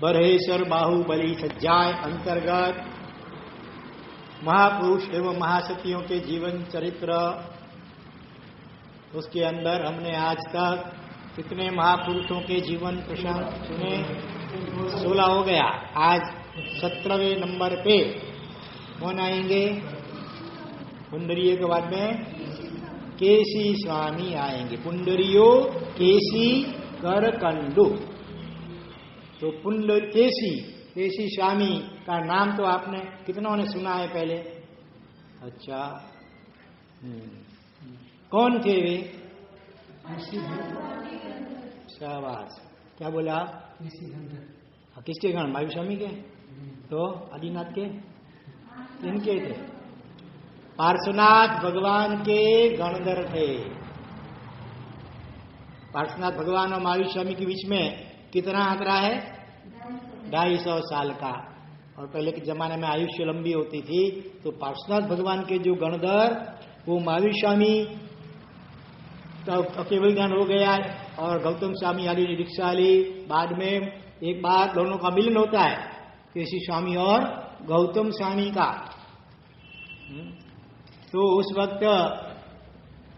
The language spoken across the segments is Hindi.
बरहेश्वर बाहुबली सज्जाय अंतर्गत महापुरुष एवं महासतियों के जीवन चरित्र, उसके अंदर हमने आज तक कितने महापुरुषों के जीवन प्रसंग सुने? 16 हो गया। आज 17वें नंबर पे कौन आएंगे? पुंडरीय के बाद में केसी स्वामी आएंगे। पुंडरियो केसी करकंडू। तो केसी स्वामी का नाम तो आपने कितनों ने सुना है पहले? अच्छा, कौन थे वे? शाबाश। क्या बोला? किसके गण? महावीर स्वामी के? तो आदिनाथ के? किनके थे? पार्श्वनाथ भगवान के गणधर थे। पार्श्वनाथ भगवान और महावीर स्वामी के बीच में कितना आंकड़ा है? 250 साल का। और पहले के जमाने में आयुष्य लंबी होती थी, तो पार्श्वनाथ भगवान के जो गणधर वो महावीर स्वामी तो केवल ज्ञान हो गया, और गौतम स्वामी आदि दीक्षा ली। बाद में एक बार दोनों का मिलन होता है, केसी स्वामी और गौतम स्वामी का। तो उस वक्त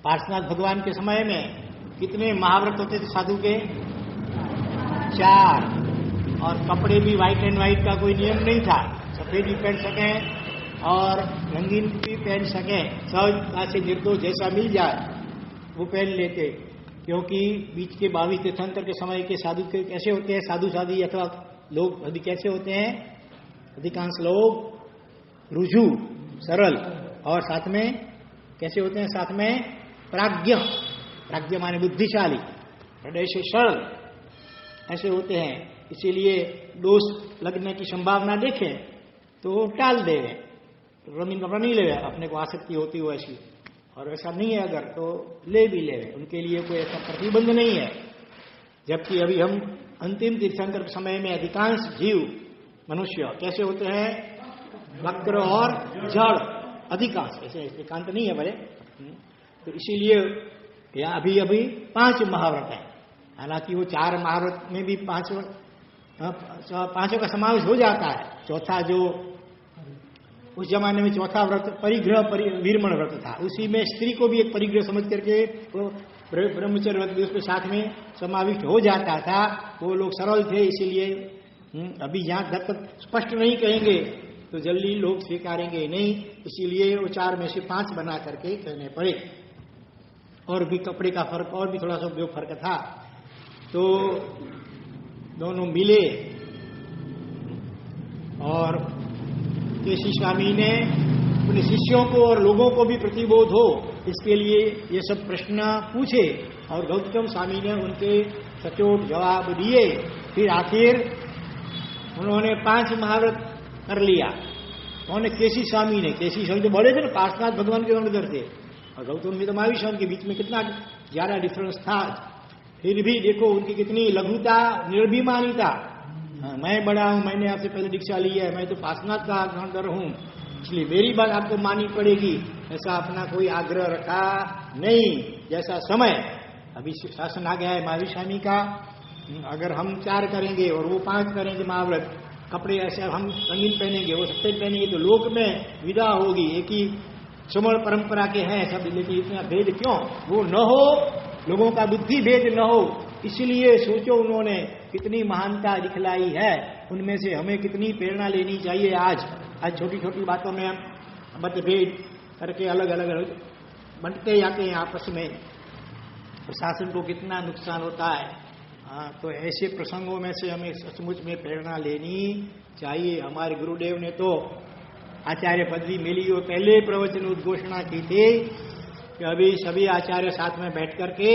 पार्श्वनाथ भगवान के समय में कितने महाव्रत होते थे साधु के? 4। और कपड़े भी व्हाइट एंड व्हाइट का कोई नियम नहीं था, सफेद भी पहन सकें और रंगीन भी पहन सकें। सहज से निर्दोष जैसा मिल जाए वो पहन लेते, क्योंकि बीच के 22 तीर्थंकर के समय के साधु के कैसे होते हैं? साधु साधी अथवा लोग अभी कैसे होते हैं? अधिकांश लोग रुजु, सरल, और साथ में कैसे होते हैं? साथ में प्राज्ञ। प्राज्ञ माने बुद्धिशाली, हृदय से सरल, ऐसे होते हैं। इसीलिए दोष लगने की संभावना देखें तो टाल दे, रमीन कपड़ा नहीं ले, अपने को आसक्ति होती हो ऐसी, और ऐसा नहीं है अगर तो ले भी ले, उनके लिए कोई ऐसा प्रतिबंध नहीं है। जबकि अभी हम अंतिम तीर्थंकर के समय में अधिकांश जीव मनुष्य कैसे होते हैं? वक्र और जड़, अधिकांश, ऐसे एकांत नहीं है बड़े। तो इसीलिए यहाँ अभी 5 महाव्रत है। हालांकि वो 4 महाव्रत में भी 5 का समावेश हो जाता है। चौथा जो उस जमाने में चौथा व्रत परिग्रह वीरमण व्रत था, उसी में स्त्री को भी एक परिग्रह समझ करके वो ब्रह्मचर्य व्रत भी उसके साथ में समाविष्ट हो जाता था। वो लोग सरल थे, इसीलिए अभी यहाँ तक स्पष्ट नहीं कहेंगे तो जल्दी लोग स्वीकारेंगे नहीं, इसीलिए वो 4 में से 5 बना करके कहने पड़े। और भी कपड़े का फर्क और भी थोड़ा सा जो फर्क था, तो दोनों मिले और केसी स्वामी ने अपने शिष्यों को और लोगों को भी प्रतिबोध हो, इसके लिए ये सब प्रश्न पूछे और गौतम स्वामी ने उनके सचोट जवाब दिए। फिर आखिर उन्होंने 5 महाव्रत कर लिया। उन्होंने केसी स्वामी तो बड़े थे ना, पार्श्वनाथ भगवान के वंशधर थे, और गौतम में तो महावीर स्वामी के बीच में कितना ज्यादा डिफरेंस था। फिर भी देखो उनकी कितनी लघुता, निर्भिमानिता। मैं बड़ा हूं, मैंने आपसे पहले दीक्षा ली है, मैं तो पार्श्वनाथ का वंशधर हूं, इसलिए मेरी बात आपको माननी पड़ेगी, ऐसा अपना कोई आग्रह रखा नहीं। जैसा समय अभी शासन आ गया है महावीर स्वामी का, अगर हम 4 करेंगे और वो 5 करेंगे महाव्रत, कपड़े ऐसे हम रंगीन पहनेंगे, वो सफेद पहनेंगे, तो लोक में विदा होगी। एक ही श्रमण परंपरा के हैं सब, लेकिन इतना भेद क्यों? वो न हो, लोगों का बुद्धि भेद न हो, इसलिए सोचो उन्होंने कितनी महानता दिखलाई है। उनमें से हमें कितनी प्रेरणा लेनी चाहिए। आज छोटी छोटी बातों में हम मतभेद करके अलग अलग बंटते जाते हैं आपस में, प्रशासन को कितना नुकसान होता है। तो ऐसे प्रसंगों में से हमें सचमुच में प्रेरणा लेनी चाहिए। हमारे गुरुदेव ने तो आचार्य पदवी मिली और पहले प्रवचन उद्घोषणा की थी कि अभी सभी आचार्य साथ में बैठ करके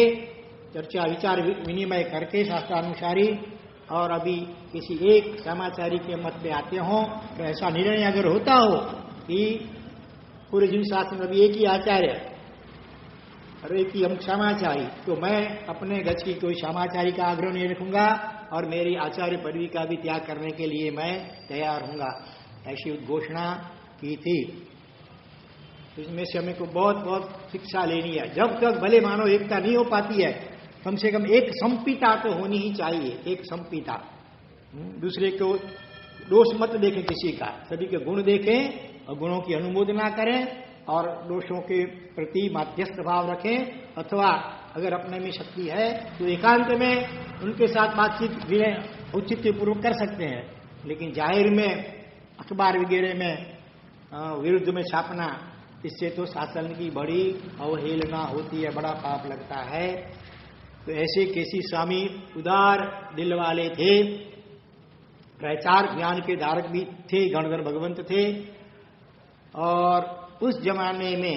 चर्चा विचार विनिमय करके शास्त्रानुसारी और अभी किसी एक समाचारी के मत पे आते हों, तो ऐसा निर्णय अगर होता हो कि पूरे जिन शास्त्र में अभी एक ही आचार्य और एक ही हम समाचारी, तो मैं अपने गज की कोई समाचारी का आग्रह नहीं रखूंगा और मेरी आचार्य पदवी का भी त्याग करने के लिए मैं तैयार हूंगा, ऐसी उद्घोषणा की थी। इसमें से हमें को बहुत बहुत शिक्षा लेनी है। जब तक भले मानव एकता नहीं हो पाती है, कम से कम एक संपिता तो होनी ही चाहिए, एक संपिता। दूसरे को दोष मत देखें किसी का, सभी के गुण देखें और गुणों की अनुमोदना करें और दोषों के प्रति मध्यस्थ भाव रखें, अथवा अगर अपने में शक्ति है तो एकांत में उनके साथ बातचीत औचित्य पूर्वक कर सकते हैं। लेकिन जाहिर में अखबार वगैरह में विरुद्ध में छापना, इससे तो शासन की बड़ी अवहेलना होती है, बड़ा पाप लगता है। तो ऐसे केसी स्वामी उदार दिल वाले थे, प्रचार ज्ञान के धारक भी थे, गणधर भगवंत थे। और उस जमाने में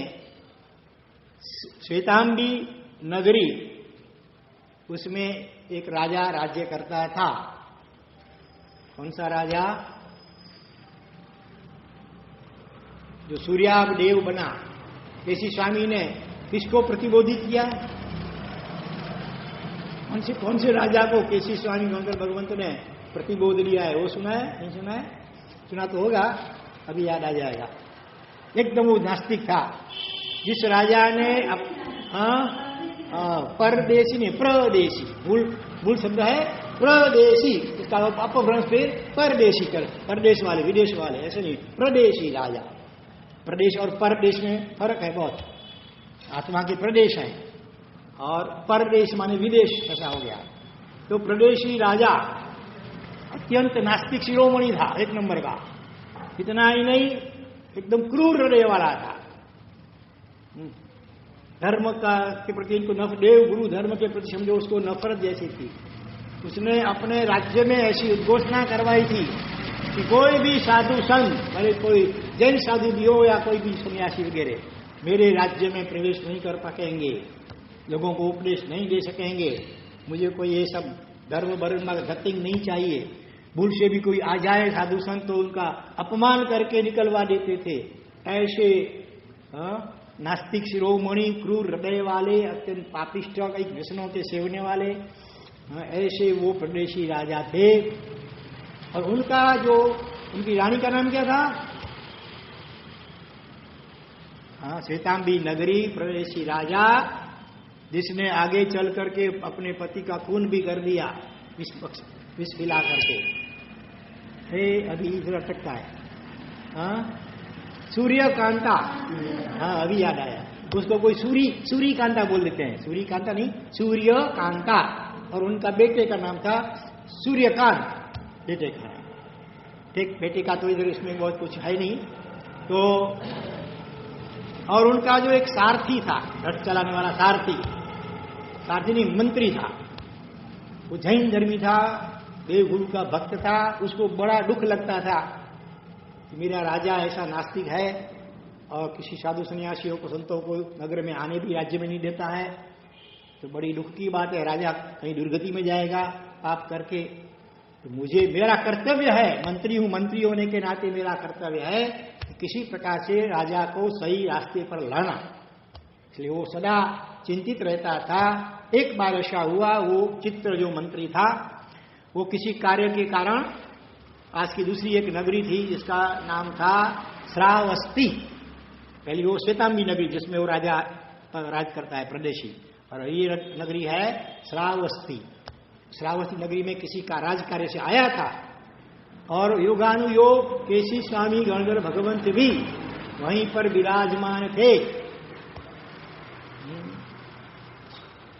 श्वेतांबी नगरी, उसमें एक राजा राज्य करता था। कौन सा राजा? जो सूर्यादेव बना। केसी स्वामी ने किसको प्रतिबोधित किया? कौन से राजा को केसी स्वामी गंगर भगवंत ने प्रतिबोध लिया है? वो सुना है? नहीं सुना है? सुना तो होगा, अभी याद आ जाएगा। एकदम वो नास्तिक था। जिस राजा ने परदेशी ने प्रदेशी, मूल शब्द है प्रदेशी, इसका अपभ्रंश फिर परदेशी कर, परदेश वाले, विदेश वाले, ऐसे नहीं, प्रदेशी राजा। प्रदेश और परदेश में फर्क है बहुत। आत्मा के प्रदेश है और परदेश माने विदेश, ऐसा हो गया। तो प्रदेशी राजा अत्यंत नास्तिक शिरोमणि था, एक नंबर का। इतना ही नहीं, एकदम क्रूर हृदय वाला था। धर्म का के प्रति इनको देव गुरु धर्म के प्रति समझो उसको नफरत जैसी थी। उसने अपने राज्य में ऐसी उद्घोषणा करवाई थी कि कोई भी साधु संत, भले कोई जैन साधु भी हो या कोई भी सन्यासी वगैरह, मेरे राज्य में प्रवेश नहीं कर पाएंगे, लोगों को उपदेश नहीं दे सकेंगे। मुझे कोई ये सब धर्म वर्म गतिंग नहीं चाहिए। भूल से भी कोई आ जाए साधु संत तो उनका अपमान करके निकलवा देते थे। ऐसे नास्तिक शिरोमणि, क्रूर हृदय वाले, अत्यंत पापिष्ट, कई व्यसनों के सेवने वाले, ऐसे वो प्रदेशी राजा थे। और उनका जो, उनकी रानी का नाम क्या था? श्वेतांबी नगरी, प्रदेशी राजा, जिसने आगे चल करके अपने पति का खून भी कर दिया विष पिला करके। अभी इधर अटकता है। सूर्यकांता, अभी याद आया। उसको कोई सूर्यकांता बोल देते हैं, सूर्यकांता नहीं, सूर्यकांता। और उनका बेटे का नाम था सूर्यकांत, बेटे का। ठीक, बेटे का तो इधर इसमें बहुत कुछ है नहीं। तो और उनका जो एक सारथी था, रथ चलाने वाला सारथी नहीं, मंत्री था, वो जैन धर्मी था, देवगुरु का भक्त था। उसको बड़ा दुख लगता था कि मेरा राजा ऐसा नास्तिक है और किसी साधु सन्यासियों को, संतों को नगर में आने भी राज्य में नहीं देता है, तो बड़ी दुख की बात है। राजा कहीं दुर्गति में जाएगा पाप करके। तो मुझे, मेरा कर्तव्य है, मंत्री हूं, मंत्री होने के नाते मेरा कर्तव्य है कि किसी प्रकार से राजा को सही रास्ते पर लाना। इसलिए वो सदा चिंतित रहता था। एक बार ऐसा हुआ, वो चित्र जो मंत्री था, वो किसी कार्य के कारण, पास की दूसरी एक नगरी थी जिसका नाम था श्रावस्ती। पहली वो श्वेतांबी नगरी जिसमें वो राजा राज करता है, प्रदेशी, और ये नगरी है श्रावस्ती। श्रावस्ती नगरी में किसी का राज कार्य से आया था, और योगानुयोग केसी स्वामी गणधर भगवंत भी वहीं पर विराजमान थे।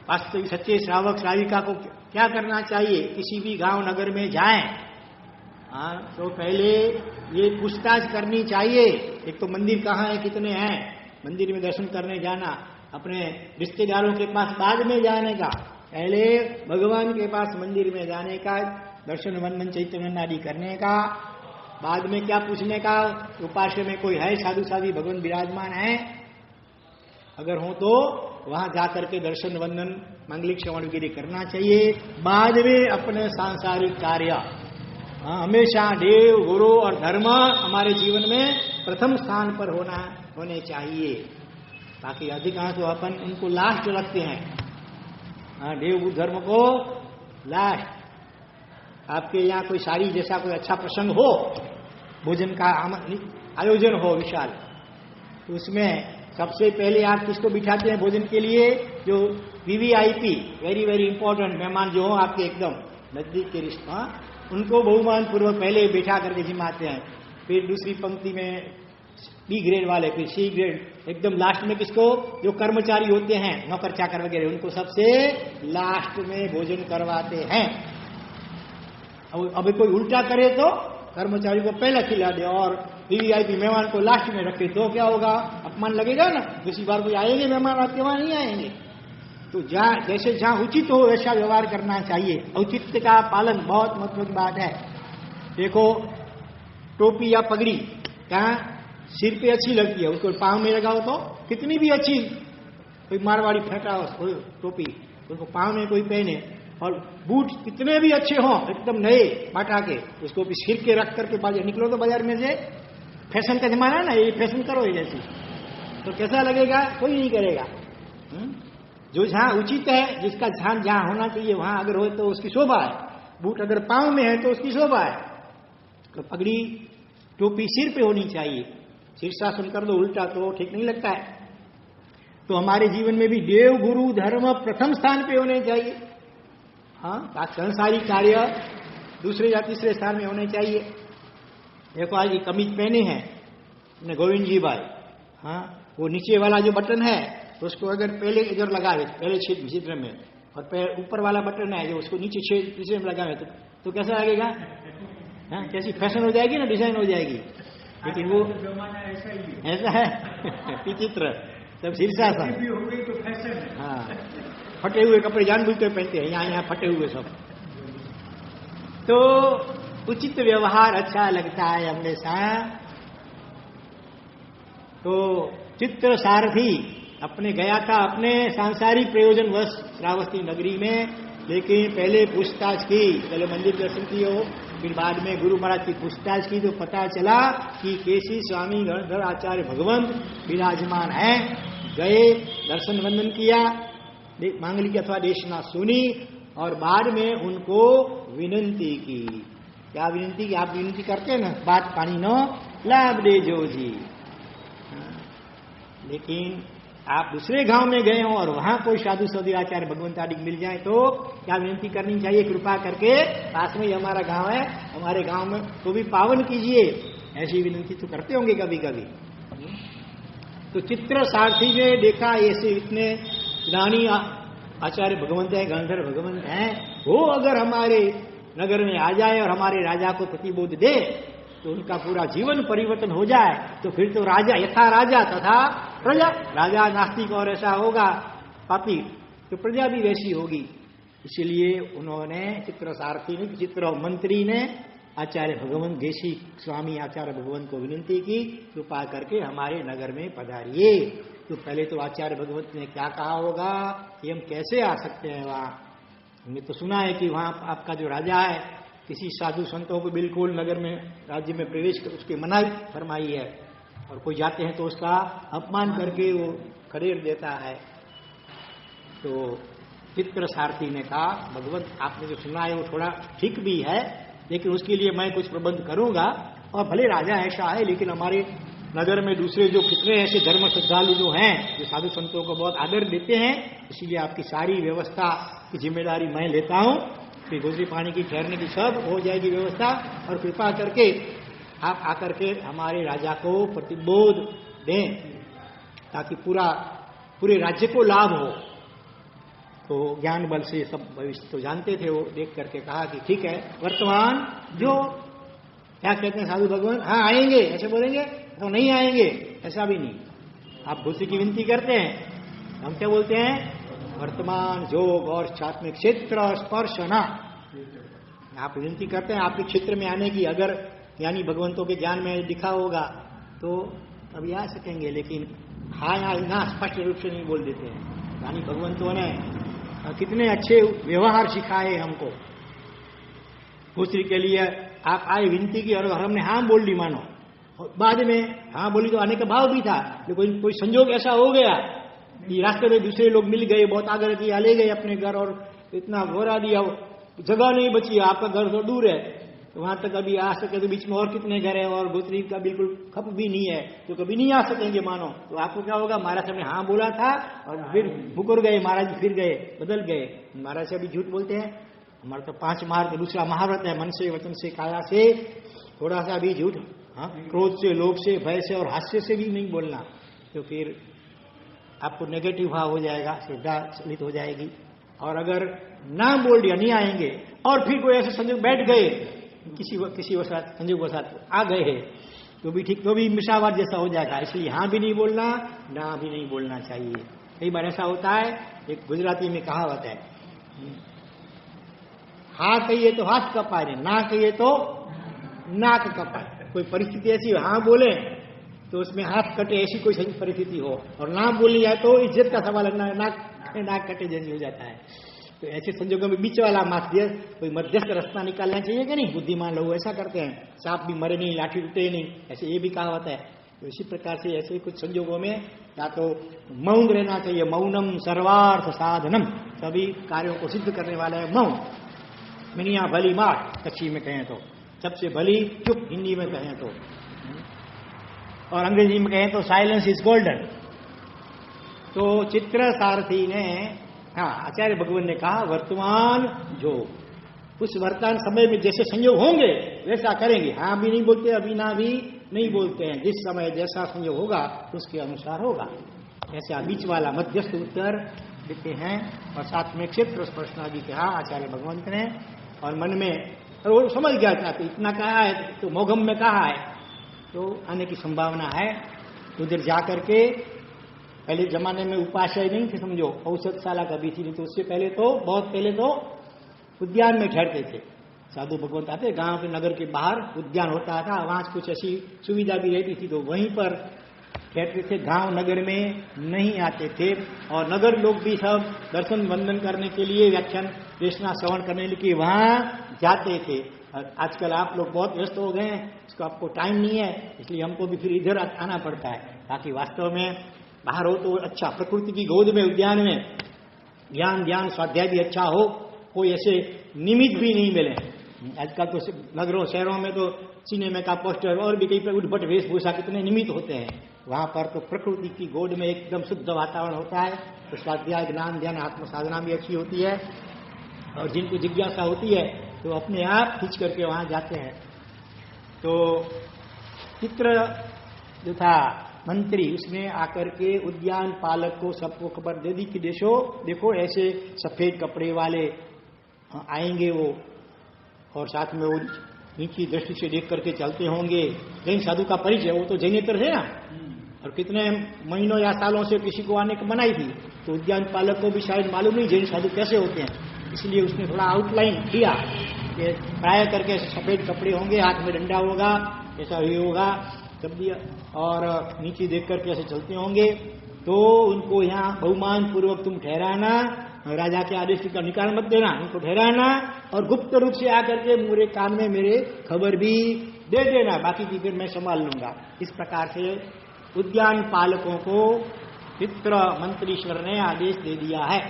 वास्तविक सच्चे श्रावक श्राविका को क्या करना चाहिए? किसी भी गांव नगर में जाएं, तो पहले ये पूछताछ करनी चाहिए। एक तो मंदिर कहाँ है, कितने हैं, मंदिर में दर्शन करने जाना, अपने रिश्तेदारों के पास बाद में जाने का, पहले भगवान के पास मंदिर में जाने का, दर्शन वंदन चैतन्य आदि करने का, बाद में क्या पूछने का, उपास्य में कोई है, साधु साधु भगवान विराजमान है, अगर हो तो वहां जाकर के दर्शन वंदन मांगलिक श्रवण वगैरह करना चाहिए। बाद में अपने सांसारिक कार्य, हमेशा देव, गुरु और धर्म हमारे जीवन में प्रथम स्थान पर होने चाहिए। ताकि अधिकांश तो अपन उनको लास्ट रखते हैं, देव गुरु धर्म को लास्ट। आपके यहाँ कोई शादी जैसा कोई अच्छा प्रसंग हो, भोजन का आयोजन हो विशाल, तो उसमें सबसे पहले आप किसको बिठाते हैं भोजन के लिए? जो वीवीआईपी, वेरी वेरी इंपॉर्टेंट मेहमान जो हो आपके एकदम नजदीक के रिश्ता, उनको बहुमान पूर्वक पहले बिठा करके जिमाते हैं। फिर दूसरी पंक्ति में बी ग्रेड वाले, फिर सी ग्रेड, एकदम लास्ट में किसको? जो कर्मचारी होते हैं, नौकर चाकर वगैरह, उनको सबसे लास्ट में भोजन करवाते हैं। अब कोई उल्टा करे तो कर्मचारी को पहले खिला दे और वीवीआईपी मेहमान को लास्ट में रखे, तो क्या होगा? अपमान लगेगा ना। दूसरी बार कोई आएंगे मेहमान, आपके वहां नहीं आएंगे। तो जैसे जहां उचित हो वैसा व्यवहार करना चाहिए। औचित्य का पालन बहुत महत्व की बात है। देखो, टोपी या पगड़ी क्या सिर पे अच्छी लगती है, उसको पांव में लगाओ तो कितनी भी अच्छी, कोई मारवाड़ी फेंटा हो टोपी, उसको पांव में कोई पहने, और बूट कितने भी अच्छे हों, एकदम नए बाटा के, उसको भी सिर के रख करके बाजार निकलो तो बाजार में से, फैशन का जमाना है ना, ये फैशन करो ये जैसी, तो कैसा लगेगा? कोई नहीं करेगा। जो जहां उचित है, जिसका ध्यान जहां होना चाहिए वहां अगर हो तो उसकी शोभा है। बूट अगर पांव में है तो उसकी शोभा है। तो पगड़ी टोपी सिर पे होनी चाहिए। शीर्षासन कर दो उल्टा तो ठीक नहीं लगता है। तो हमारे जीवन में भी देव गुरु धर्म प्रथम स्थान पे होने चाहिए। हाँ, संसारी कार्य दूसरे या तीसरे स्थान में होने चाहिए। देखो, आज ये कमीज पहने हैं गोविंद जी भाई, हाँ, वो नीचे वाला जो बटन है उसको अगर पहले इधर लगावे, पहले छिद्र में, और ऊपर वाला बटन है जो उसको नीचे तीसरे में लगावे, तो कैसा लगेगा? हाँ, कैसी फैशन हो जाएगी ना, डिजाइन हो जाएगी। लेकिन वो ऐसा है विचित्र, तब शीर्षासन भी हो गई तो फैशन है। हाँ, फटे हुए कपड़े जानबूझकर पहनते हैं, यहाँ फटे हुए सब। तो उचित व्यवहार अच्छा लगता है हमेशा। तो चित्र सारथी अपने गया था अपने सांसारिक प्रयोजन वश श्रावस्ती नगरी में, लेकिन पहले पूछताछ की, पहले मंदिर दर्शन किए हो, फिर बाद में गुरु महाराज की पूछताछ की तो पता चला कि केसी स्वामी गणधर आचार्य भगवंत विराजमान है। गए, दर्शन वंदन किया, मांगलिक अथवा देशना सुनी, और बाद में उनको विनंती की। क्या विनंती की? आप विनंती करते हैं ना, बात पानी नो लाभ दे जो जी। लेकिन आप दूसरे गांव में गए हो और वहां कोई साधु साधु आचार्य भगवंत आदि मिल जाए तो क्या विनती करनी चाहिए? कृपा करके पास में ही हमारा गांव है, हमारे गांव में तो भी पावन कीजिए। ऐसी विनती तो करते होंगे कभी कभी। तो चित्र सारथी ने देखा ऐसे इतने ज्ञानी आचार्य भगवंत है, गणधर भगवंत है, वो अगर हमारे नगर में आ जाए और हमारे राजा को प्रतिबोध दे तो उनका पूरा जीवन परिवर्तन हो जाए, तो फिर तो राजा यथा राजा तथा प्रजा, राजा नास्तिक और ऐसा होगा पापी, तो प्रजा भी वैसी होगी। इसलिए उन्होंने चित्र सारथी ने, चित्र मंत्री ने आचार्य भगवंत देशी स्वामी आचार्य भगवंत को विनती की, कृपा करके हमारे नगर में पधारिए। तो पहले तो आचार्य भगवंत ने क्या कहा होगा कि हम कैसे आ सकते हैं वहां? हमने तो सुना है कि वहां आपका जो राजा है किसी साधु संतों को बिल्कुल नगर में राज्य में प्रवेश कर उसकी मनाही फरमाई है, और कोई जाते हैं तो उसका अपमान करके वो खदेड़ देता है। तो चित्र सारथी ने कहा, भगवंत आपने जो सुना है वो थोड़ा ठीक भी है, लेकिन उसके लिए मैं कुछ प्रबंध करूंगा, और भले राजा ऐसा है लेकिन हमारे नगर में दूसरे जो कितने ऐसे धर्म श्रद्धालु जो हैं जो साधु संतों को बहुत आदर देते हैं, इसीलिए आपकी सारी व्यवस्था की जिम्मेदारी मैं लेता हूं। फिर गुजरी पानी की ठहरने की सब हो जाएगी व्यवस्था, और कृपा करके आप आकर के हमारे राजा को प्रतिबोध दें ताकि पूरे राज्य को लाभ हो। तो ज्ञान बल से सब भविष्य तो जानते थे, वो देख करके कहा कि ठीक है, वर्तमान जो क्या कहते हैं साधु भगवान, हाँ आएंगे ऐसे बोलेंगे, तो नहीं आएंगे ऐसा भी नहीं। आप भूसी की विनती करते हैं, हम क्या बोलते हैं, वर्तमान जोग और चात्मिक क्षेत्र स्पर्श ना। आप विनती करते हैं आपके क्षेत्र में आने की, अगर यानी भगवंतों के ज्ञान में लिखा होगा तो अभी आ सकेंगे, लेकिन हाँ या ना स्पष्ट रूप से नहीं बोल देते हैं। यानी भगवंतों ने कितने अच्छे व्यवहार सिखाए हमको। दूसरी के लिए आप आए, विनती की और हमने हाँ बोल दी मानो, बाद में हाँ बोली तो आने का भाव भी था, लेकिन कोई संजोग ऐसा हो गया कि रास्ते में दूसरे लोग मिल गए, बहुत आग्रह किया, ले गए अपने घर और इतना घोरा दिया, जगह नहीं बची, आपका घर तो दूर है, तो वहां तक अभी आ सके तो बीच में और कितने घर है, और गोत्री का बिल्कुल खप भी नहीं है तो कभी नहीं आ सकेंगे मानो। तो आपको क्या होगा, महाराज साहब ने हाँ बोला था और फिर मुकर गए, महाराज फिर गए, बदल गए। महाराज से अभी झूठ बोलते हैं, हमारा तो 5 मार्ग दूसरा महाव्रत है, मन से वचन से काया से, थोड़ा सा भी झूठ, हाँ क्रोध से लोभ से भय से और हास्य से भी नहीं बोलना, तो फिर आपको नेगेटिव भाव हो जाएगा, श्रद्धा चलित हो जाएगी। और अगर ना बोल दिया नहीं आएंगे और फिर कोई ऐसे संजोग बैठ गए, किसी वसात संजोग वसात आ गए हैं, तो भी ठीक, तो भी मिसावार जैसा हो जाएगा। इसलिए हाँ भी नहीं बोलना, ना भी नहीं बोलना चाहिए। कई बार ऐसा होता है, एक गुजराती में कहावत है, हाँ कहिए तो हाथ कपाए, ना कहिए तो नाक कपाए। कोई परिस्थिति ऐसी हाँ बोले तो उसमें हाथ कटे, ऐसी कोई परिस्थिति हो, और ना बोली जाए तो इज्जत का सवाल, नाक कटे जैसे हो जाता है। तो ऐसे संजोगों में बीच वाला कोई मध्यस्थ रास्ता निकालना चाहिए कि नहीं। बुद्धिमान लोग ऐसा करते हैं, सांप भी मरे नहीं, लाठी टूटे नहीं, ऐसे ये भी कहावत है। तो इसी प्रकार से ऐसे कुछ संजोगों में या तो मौन रहना चाहिए, मौनम सर्वार्थ साधनम, सभी कार्यों को सिद्ध करने वाला है मौन। मिनिया भली मार कच्ची में कहें तो, सबसे भली चुप हिंदी में कहें तो, और अंग्रेजी में कहें तो साइलेंस इज गोल्डन। तो चित्र सारथी ने, हाँ आचार्य भगवान ने कहा वर्तमान जो उस वर्तमान समय में जैसे संयोग होंगे वैसा करेंगे। हाँ भी नहीं बोलते, अभी ना भी नहीं बोलते हैं, जिस समय जैसा संयोग होगा उसके अनुसार होगा। ऐसा बीच वाला मध्यस्थ उत्तर देते हैं। और साथ में क्षेत्र स्पर्शना भी कहा आचार्य भगवंत ने, और मन में, और वो समझ गया था तो इतना कहा है तो मोघम में कहा है तो आने की संभावना है। उधर जाकर के, पहले जमाने में उपाशय नहीं थे समझो, औषधशाला कभी थी नहीं, तो उससे पहले तो बहुत पहले तो उद्यान में ठहरते थे साधु भगवंत। आते गांव के नगर के बाहर उद्यान होता था, वहां कुछ ऐसी सुविधा भी रहती थी तो वहीं पर ठहरते थे, गांव नगर में नहीं आते थे। और नगर लोग भी सब दर्शन वंदन करने के लिए, व्याख्यान देशना श्रवण करने के लिए वहां जाते थे। और आजकल आप लोग बहुत व्यस्त हो गए हैं, इसको आपको टाइम नहीं है, इसलिए हमको भी फिर इधर आना पड़ता है, ताकि वास्तव में बाहर हो तो अच्छा, प्रकृति की गोद में उद्यान में ज्ञान ध्यान स्वाध्याय भी अच्छा हो, कोई ऐसे निमित्त भी नहीं मिले। आजकल तो नगरों शहरों में तो सिनेमा का पोस्टर और भी कई पर उठभट वेशभूषा कितने निमित्त होते हैं, वहां पर तो प्रकृति की गोद में एकदम शुद्ध वातावरण होता है, तो स्वाध्याय ज्ञान ध्यान आत्म साधना भी अच्छी होती है। और जिनको जिज्ञासा होती है तो अपने आप खींच करके वहां जाते हैं। तो चित्र जो था मंत्री, उसने आकर के उद्यान पालक को सबको खबर दे दी कि देखो ऐसे सफेद कपड़े वाले आएंगे वो, और साथ में वो नीची दृष्टि से देख करके चलते होंगे। जैन साधु का परिचय, वो तो जैनेतर थे ना, और कितने महीनों या सालों से किसी को आने की मनाई थी, तो उद्यान पालक को भी शायद मालूम नहीं जैन साधु कैसे होते हैं, इसलिए उसने थोड़ा आउटलाइन किया ये प्राय करके सफेद कपड़े होंगे, हाथ में डंडा होगा, ऐसा ही होगा सब भी, और नीचे देख करके ऐसे चलते होंगे। तो उनको यहाँ बहुमान पूर्वक तुम ठहराना, राजा के आदेश का निकाल मत देना, उनको ठहराना और गुप्त रूप से आकर के मेरे कान में मेरे खबर भी दे देना, बाकी की फिर मैं संभाल लूंगा। इस प्रकार से उद्यान पालकों को चित्र मंत्रीश्वर ने आदेश दे दिया है।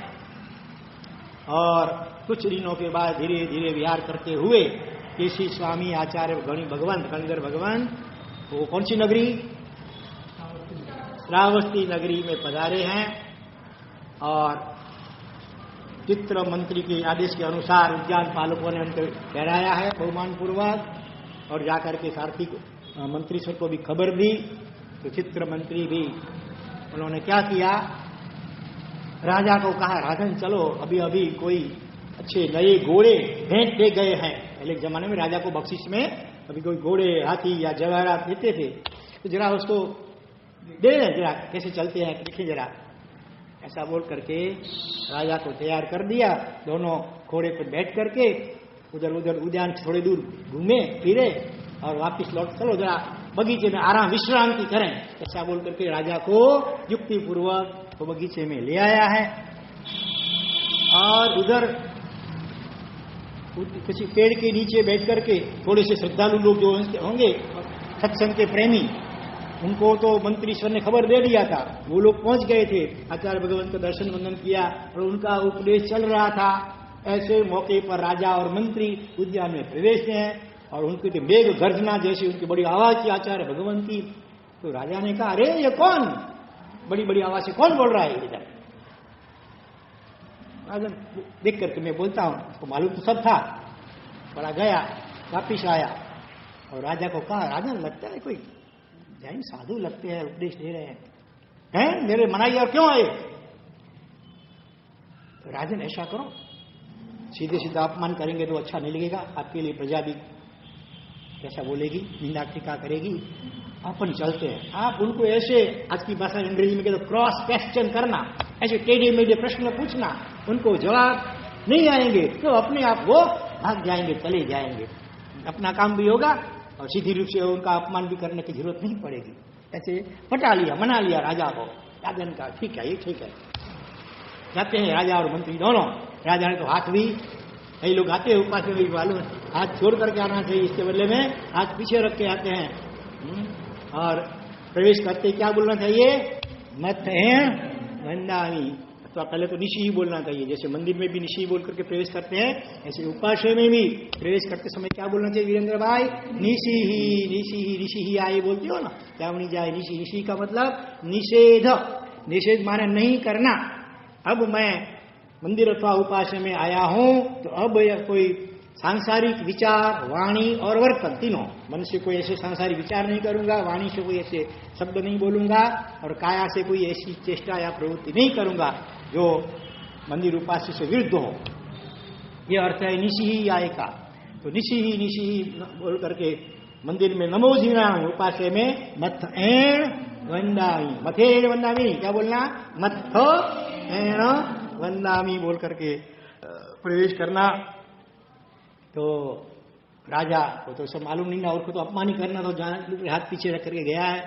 और कुछ दिनों के बाद धीरे धीरे विहार करते हुए केसी स्वामी आचार्य गणिधर भगवान वो कौन सी नगरी, श्रावस्ती नगरी में पधारे हैं। और चित्र मंत्री के आदेश के अनुसार उद्यान पालकों ने उनको ठहराया है बहुमान पूर्वक, और जाकर के सारथी मंत्रीश्वर को भी खबर दी। तो चित्र मंत्री भी उन्होंने क्या किया, राजा को कहा राजन चलो, अभी अभी कोई अच्छे नए घोड़े भेंट दे गए हैं। पहले के जमाने में राजा को बख्शिश में अभी कोई घोड़े हाथी या जवाहरात देते थे, तो जरा उसको दे दें, जरा कैसे चलते हैं देखे जरा, ऐसा बोल करके राजा को तैयार कर दिया। दोनों घोड़े पर बैठ करके उधर उधर उद्यान थोड़ी दूर घूमे फिरे और वापिस लौट, चलो जरा बगीचे में आराम विश्रांति करें, ऐसा बोल करके राजा को युक्ति पूर्वक वो बगीचे में ले आया है। और उधर किसी पेड़ के नीचे बैठ करके थोड़े से श्रद्धालु लोग जो होंगे सत्संग के प्रेमी, उनको तो मंत्रीश्वर ने खबर दे दिया था, वो लोग पहुंच गए थे, आचार्य भगवान का दर्शन वंदन किया और उनका उपदेश चल रहा था। ऐसे मौके पर राजा और मंत्री उद्यान में प्रवेश हैं और उनकी तो मेघ गर्जना जैसी उनकी बड़ी आवाज थी आचार्य भगवान की। तो राजा ने कहा अरे ये कौन, बड़ी बड़ी आवाज से कौन बोल रहा है इधर। राजा देख करके मैं बोलता हूं, उसको मालूम तो सब था, बड़ा गया वापिस आया और राजा को कहा राजन लगता है कोई जैन साधु लगते हैं, उपदेश दे रहे हैं मेरे मनाई और क्यों आए। तो राजन ऐसा करो, सीधे सीधा अपमान करेंगे तो अच्छा नहीं लगेगा, आपके लिए प्रजा भी कैसा बोलेगी, निंदा टीका करेगी, अपन चलते हैं। आप उनको ऐसे, आज की भाषा अंग्रेजी में कहते क्रॉस क्वेश्चन करना, ऐसे टेढ़े मेढ़े प्रश्न पूछना, उनको जवाब नहीं आएंगे तो अपने आप वो भाग जाएंगे, चले जाएंगे, अपना काम भी होगा और सीधी रूप से उनका अपमान भी करने की जरूरत नहीं पड़ेगी। ऐसे पटा लिया, मना लिया राजा को। राजा ने कहा ठीक है, ये ठीक है। जाते हैं राजा और मंत्री दोनों। राजा ने तो हाथ भी, कई लोग आते हैं ऊपर से भी मालूम हाथ छोड़ करके आना चाहिए, इसके बदले में हाथ पीछे रख के आते हैं। और प्रवेश करते क्या बोलना चाहिए, मत है वंदामी, तो पहले तो निशी ही बोलना चाहिए, जैसे मंदिर में भी निशी बोल करके प्रवेश करते हैं, ऐसे उपाश्रय में भी प्रवेश करते समय क्या बोलना चाहिए वीरेंद्र भाई, निशी ही आई बोलती हो ना, क्या नहीं जाए निशी। निशी का मतलब निषेध, निषेध माने नहीं करना। अब मैं मंदिर अथवा उपाश्रय में आया हूं तो अब कोई सांसारिक विचार, वाणी और वर्तन तीनों, मन से कोई ऐसे सांसारिक विचार नहीं करूंगा, वाणी से कोई ऐसे शब्द नहीं बोलूंगा और काया से कोई ऐसी चेष्टा या प्रवृत्ति नहीं करूंगा जो मंदिर उपास्य से विरुद्ध हो। यह अर्थ है निशी ही आय का। तो निशी ही बोल करके मंदिर में नमो जीनामी, उपास्य में मथ एण वंदामी, मथेण वंदामी, क्या बोलना, मथ एण वंदामी बोल करके प्रवेश करना। तो राजा को तो सब मालूम नहीं ना, और को तो अपमान ही करना, तो जान हाथ पीछे रख करके गया है।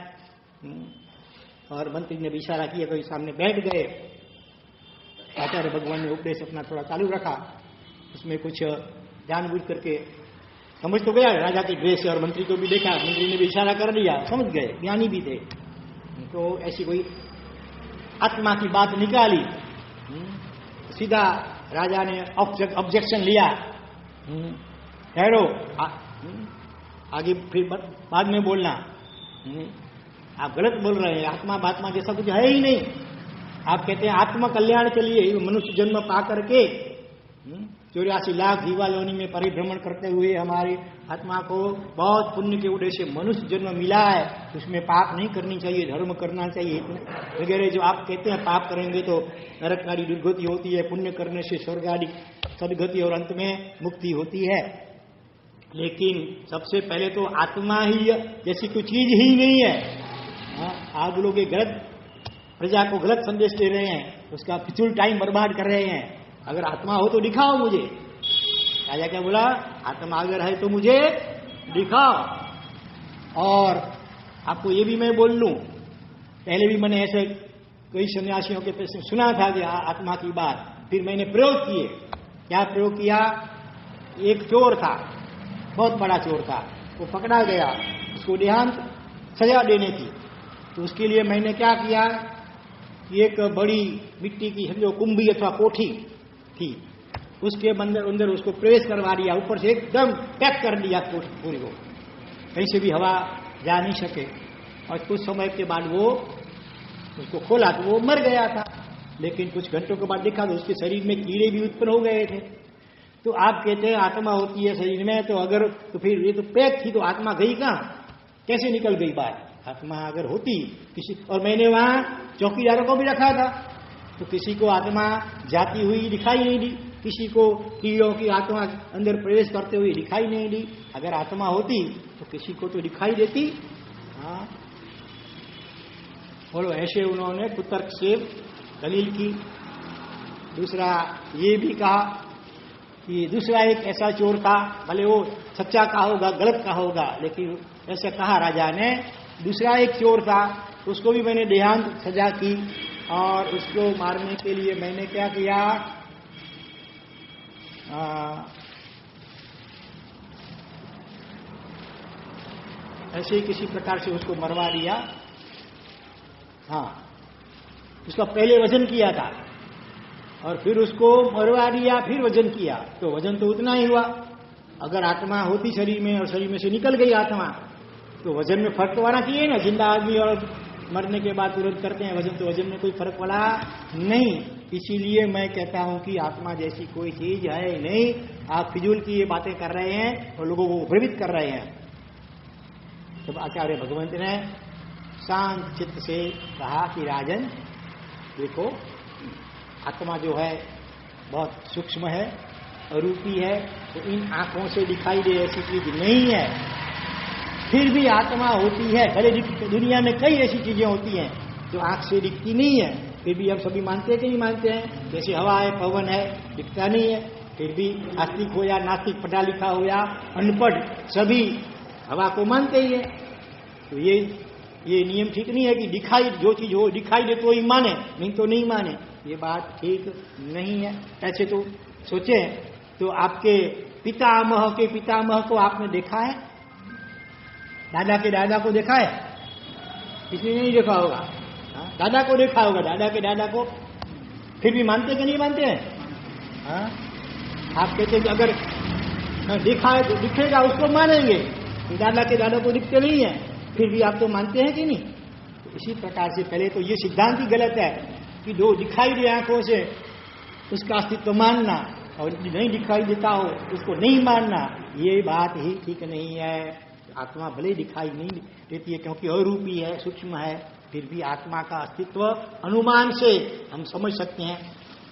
और मंत्री ने भी इशारा किया, कोई सामने बैठ गए। आचार्य भगवान ने उपदेश अपना थोड़ा चालू रखा, उसमें कुछ जानबूझ करके समझ तो गया राजा की ड्रेस, और मंत्री को भी देखा, मंत्री ने भी इशारा कर दिया, समझ गए, ज्ञानी भी थे। तो ऐसी कोई आत्मा की बात निकाली, सीधा राजा ने ऑब्जेक्शन लिया, ठहरो, आगे फिर बाद में बोलना, आप गलत बोल रहे हैं, आत्मा बात्मा जैसा कुछ है ही नहीं। आप कहते हैं आत्म कल्याण के लिए मनुष्य जन्म पा करके 84 लाख जीवा योनि में परिभ्रमण करते हुए हमारी आत्मा को बहुत पुण्य के उदय से मनुष्य जन्म मिला है, उसमें पाप नहीं करनी चाहिए, धर्म करना चाहिए वगैरह जो आप कहते हैं। पाप करेंगे तो नरक आदि दुर्गति होती है, पुण्य करने से स्वर्ग आदि सदगति और अंत में मुक्ति होती है। लेकिन सबसे पहले तो आत्मा ही जैसी कोई चीज ही नहीं है। आप लोग गलत प्रजा को गलत संदेश दे रहे हैं, उसका फिजूल टाइम बर्बाद कर रहे हैं। अगर आत्मा हो तो दिखाओ मुझे। राजा क्या बोला, आत्मा अगर है तो मुझे दिखाओ। और आपको ये भी मैं बोल लूं, पहले भी मैंने ऐसे कई सन्यासियों के पैसे सुना था कि आत्मा की बात, फिर मैंने प्रयोग किए। क्या प्रयोग किया? एक चोर था, बहुत बड़ा चोर था, वो पकड़ा गया, उसको देहांत सजा देने थी। तो उसके लिए मैंने क्या किया, एक बड़ी मिट्टी की समझो कुंभी अथवा कोठी थी, उसके अंदर उसको प्रवेश करवा दिया, ऊपर से एकदम पैक कर दिया पूरी को, कहीं से भी हवा जा नहीं सके। और कुछ समय के बाद वो उसको खोला तो वो मर गया था, लेकिन कुछ घंटों के बाद देखा तो उसके शरीर में कीड़े भी उत्पन्न हो गए थे। तो आप कहते हैं आत्मा होती है शरीर में, तो अगर तो फिर ये तो पैक थी, तो आत्मा गई कहाँ, कैसे निकल गई बात? आत्मा अगर होती किसी, और मैंने वहां चौकीदारों को भी रखा था, तो किसी को आत्मा जाती हुई दिखाई नहीं दी, किसी को कीड़ों की आत्मा अंदर प्रवेश करते हुए दिखाई नहीं दी। अगर आत्मा होती तो किसी को तो दिखाई देती। हाँ, बोलो, ऐसे उन्होंने कुतर्क से दलील की। दूसरा ये भी कहा कि दूसरा एक ऐसा चोर था, भले वो सच्चा कहा होगा गलत कहा होगा, लेकिन ऐसे कहा राजा ने, दूसरा एक चोर था, उसको भी मैंने देहांत सजा की। और उसको मारने के लिए मैंने क्या किया, ऐसे ही किसी प्रकार से उसको मरवा दिया। हाँ, उसका पहले वजन किया था और फिर उसको मरवा दिया, फिर वजन किया, तो वजन तो उतना ही हुआ। अगर आत्मा होती शरीर में और शरीर में से निकल गई आत्मा, तो वजन में फर्क तो आना चाहिए ना। जिंदा आदमी और मरने के बाद तुरंत करते हैं वजन, तो वजन में कोई फर्क पड़ा नहीं। इसीलिए मैं कहता हूं कि आत्मा जैसी कोई चीज है नहीं। आप फिजूल की ये बातें कर रहे हैं और लोगों को भ्रमित कर रहे हैं। जब आचार्य भगवंत ने शांत चित्त से कहा कि राजन देखो, आत्मा जो है बहुत सूक्ष्म है, अरूपी है, तो इन आंखों से दिखाई दे ऐसी चीज नहीं है। फिर भी आत्मा होती है। भले दुनिया में कई ऐसी चीजें होती हैं जो आंख से दिखती नहीं है, फिर भी हम सभी मानते हैं कि नहीं मानते हैं? जैसे हवा है, पवन है, दिखता नहीं है, फिर भी आस्तिक हो या नास्तिक, पढ़ा लिखा हो या अनपढ़, सभी हवा को मानते ही है। तो ये नियम ठीक नहीं है कि दिखाई, जो चीज हो दिखाई दे तो ही माने, नहीं तो नहीं माने। ये बात ठीक नहीं है। ऐसे तो सोचे तो आपके पितामह के पितामह को आपने देखा है? दादा के दादा को देखा है? किसी ने नहीं देखा होगा। दादा को देखा होगा, दादा के दादा को, फिर भी मानते कि नहीं मानते हैं? हाँ, आप कहते हैं कि अगर देखा है तो दिखेगा, उसको मानेंगे। दादा के दादा को दिखते नहीं है, फिर भी आप तो मानते हैं कि नहीं? तो इसी प्रकार से पहले तो ये सिद्धांत ही गलत है कि जो दिखाई दे आंखों से उसका अस्तित्व मानना, और नहीं दिखाई देता हो उसको नहीं मानना, ये बात ही ठीक नहीं है। आत्मा भले दिखाई नहीं देती है क्योंकि अरूपी है, सूक्ष्म है, फिर भी आत्मा का अस्तित्व अनुमान से हम समझ सकते हैं।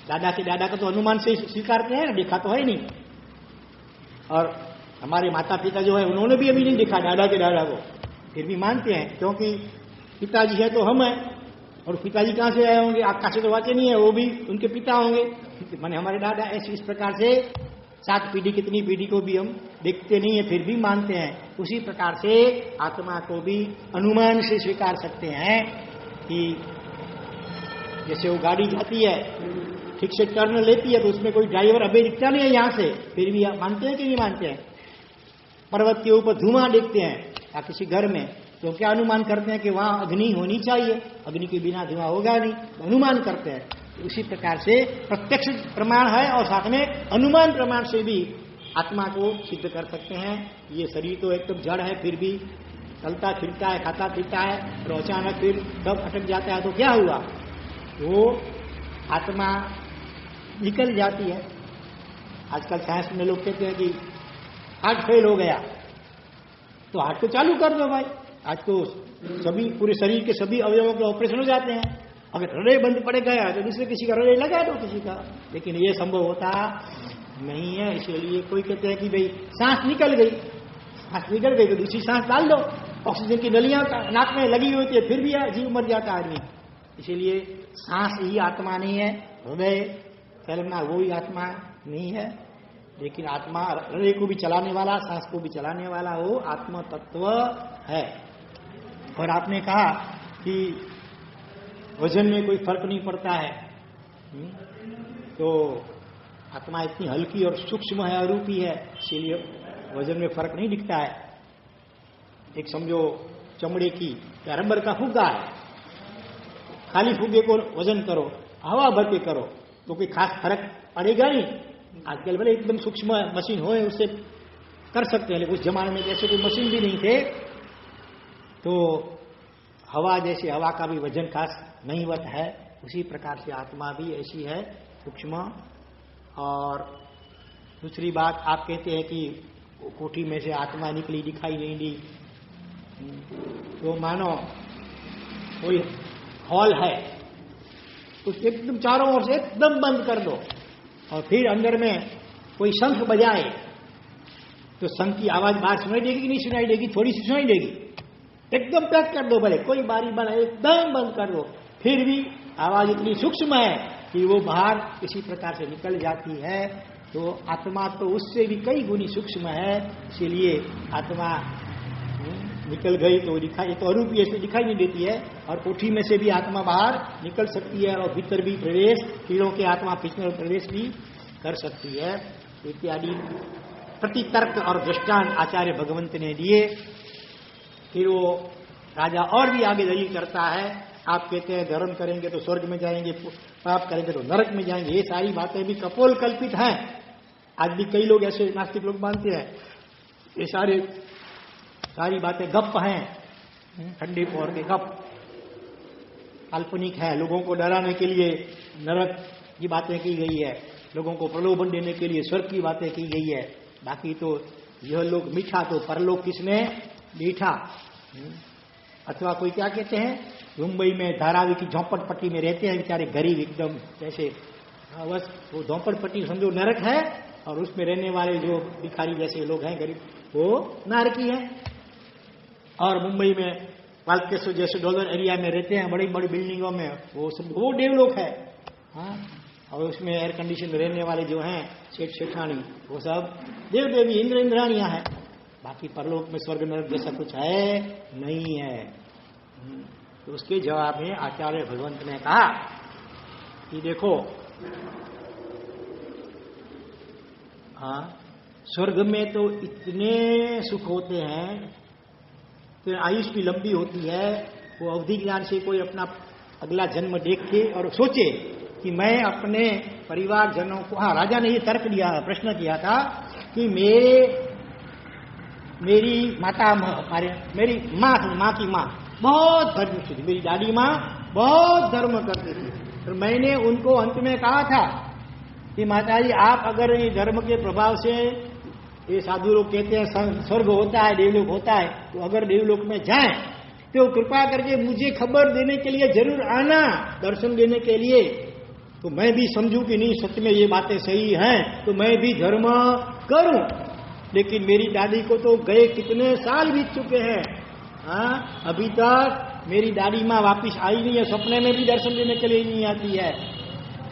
दादा के दादा का तो अनुमान से स्वीकारते हैं, देखा तो है नहीं। और हमारे माता पिता जो है उन्होंने भी अभी नहीं देखा दादा के दादा को, फिर भी मानते हैं क्योंकि पिताजी है तो हम हैं। और पिताजी कहां से आए होंगे? आकाश से तो वाचे नहीं है, वो भी उनके पिता होंगे, माने हमारे दादा। ऐसे इस प्रकार से 7 पीढ़ी कितनी पीढ़ी को भी हम देखते नहीं है, फिर भी मानते हैं। उसी प्रकार से आत्मा को भी अनुमान से स्वीकार सकते हैं कि जैसे वो गाड़ी जाती है, ठीक से टर्न लेती है, तो उसमें कोई ड्राइवर अभी दिखता नहीं है यहां से, फिर भी आप मानते हैं कि नहीं मानते हैं? पर्वत के ऊपर धुआं देखते हैं या किसी घर में, तो क्या अनुमान करते हैं कि वहां अग्नि होनी चाहिए, अग्नि के बिना धुआं होगा नहीं, अनुमान करते हैं। उसी प्रकार से प्रत्यक्ष प्रमाण है और साथ में अनुमान प्रमाण से भी आत्मा को सिद्ध कर सकते हैं। ये शरीर तो एकदम जड़ है, फिर भी चलता फिरता है, खाता पीता है, और अचानक फिर सब अटक जाता है, तो क्या हुआ? वो आत्मा निकल जाती है। आजकल साइंस में लोग कहते हैं कि हार्ट फेल हो गया, तो हार्ट को चालू कर दो भाई। आज तो सभी पूरे शरीर के सभी अवयवों के ऑपरेशन हो जाते हैं। अगर हृदय बंद पड़ गया तो दूसरे किसी का हृदय लगा दो किसी का, लेकिन ये संभव होता नहीं है। इसलिए कोई कहते हैं कि भाई सांस निकल गई, सांस निकल गई तो दूसरी सांस डाल दो, ऑक्सीजन की नलियां नाक में लगी हुई थी, फिर भी जीव मर जाता आदमी। इसीलिए सांस ही आत्मा नहीं है, हृदय चलना वो ही आत्मा नहीं है। लेकिन आत्मा हृदय को भी चलाने वाला, सांस को भी चलाने वाला वो आत्म तत्व है। और आपने कहा कि वजन में कोई फर्क नहीं पड़ता है, तो आत्मा इतनी हल्की और सूक्ष्म है, अरूपी है, इसीलिए वजन में फर्क नहीं दिखता है। एक समझो चमड़े की या रबर का फुग्गा है, खाली फुग्गे को वजन करो, हवा भर के करो तो कोई खास फर्क पड़ेगा नहीं। आजकल भले एकदम सूक्ष्म मशीन हो उससे कर सकते हैं, लेकिन उस जमाने में जैसे कोई मशीन भी नहीं थे, तो हवा जैसे हवा का भी वजन खास नहीं होता है, उसी प्रकार से आत्मा भी ऐसी है, सूक्ष्म। और दूसरी बात, आप कहते हैं कि कोठी में से आत्मा निकली, दिखाई नहीं दी, तो मानो कोई हॉल है तो एकदम चारों ओर से एकदम बंद कर दो और फिर अंदर में कोई शंख बजाए तो शंख की आवाज बाहर सुनाई देगी कि नहीं सुनाई देगी? थोड़ी सी सुनाई देगी। एकदम पैक कर दो, भले कोई बारी बना एकदम बंद कर दो, फिर भी आवाज इतनी सूक्ष्म है कि वो बाहर किसी प्रकार से निकल जाती है। तो आत्मा तो उससे भी कई गुनी सूक्ष्म है, इसीलिए आत्मा निकल गई तो दिखाई, तो अरूपी ऐसे दिखाई नहीं देती है। और कोठी में से भी आत्मा बाहर निकल सकती है और भीतर भी प्रवेश, कीड़ों के आत्मा भीतर प्रवेश भी कर सकती है। इत्यादि प्रतितर्क और दृष्टांत आचार्य भगवंत ने दिए। फिर वो राजा और भी आगे दलील करता है, आप कहते हैं धर्म करेंगे तो स्वर्ग में जाएंगे, पाप करेंगे तो नरक में जाएंगे, ये सारी बातें भी कपोल कल्पित हैं। आज भी कई लोग ऐसे नास्तिक लोग मानते हैं ये सारी बातें गप हैं, ठंडी पोर के गप, काल्पनिक है। लोगों को डराने के लिए नरक की बातें की गई है, लोगों को प्रलोभन देने के लिए स्वर्ग की बातें की गई है। बाकी तो यह लोग मीठा तो परलोक किसने मीठा। अथवा कोई क्या कहते हैं, मुंबई में धारावी की झोंपड़पट्टी में रहते हैं बेचारे गरीब एकदम, जैसे बस वो झोंपड़पट्टी समझो नरक है और उसमें रहने वाले जो भिखारी जैसे लोग हैं गरीब, वो नरकी है। और मुंबई में वाल्केश्वर जैसे डॉलर एरिया में रहते हैं बड़ी बड़ी बिल्डिंगों में, वो सब वो देवलोक है। हाँ, और उसमें एयर कंडीशन में रहने वाले जो हैं सेठ सेठानी, वो सब देव देवी इंद्र इंद्राणियां हैं। बाकी परलोक में स्वर्ग नरक जैसा कुछ है नहीं है। तो उसके जवाब में आचार्य भगवंत ने कहा कि देखो, हाँ, स्वर्ग में तो इतने सुख होते हैं, तो आयुष भी लंबी होती है। वो अवधि ज्ञान से कोई अपना अगला जन्म देख के और सोचे कि मैं अपने परिवार जनों को, हाँ, राजा ने ये तर्क दिया, प्रश्न किया था कि मेरी माता, मेरी माँ की माँ बहुत धर्म थी, मेरी दादी माँ बहुत धर्म करती थी, तो मैंने उनको अंत में कहा था कि माताजी आप अगर ये धर्म के प्रभाव से, ये साधु लोग कहते हैं स्वर्ग होता है, देवलोक होता है, तो अगर देवलोक में जाएं तो कृपा करके मुझे खबर देने के लिए जरूर आना, दर्शन देने के लिए, तो मैं भी समझूं कि नहीं सच में ये बातें सही हैं, तो मैं भी धर्म करूं। लेकिन मेरी दादी को तो गए कितने साल बीत चुके हैं, हाँ, अभी तक मेरी दादी माँ वापिस आई नहीं है, सपने में भी दर्शन देने के लिए नहीं आती है।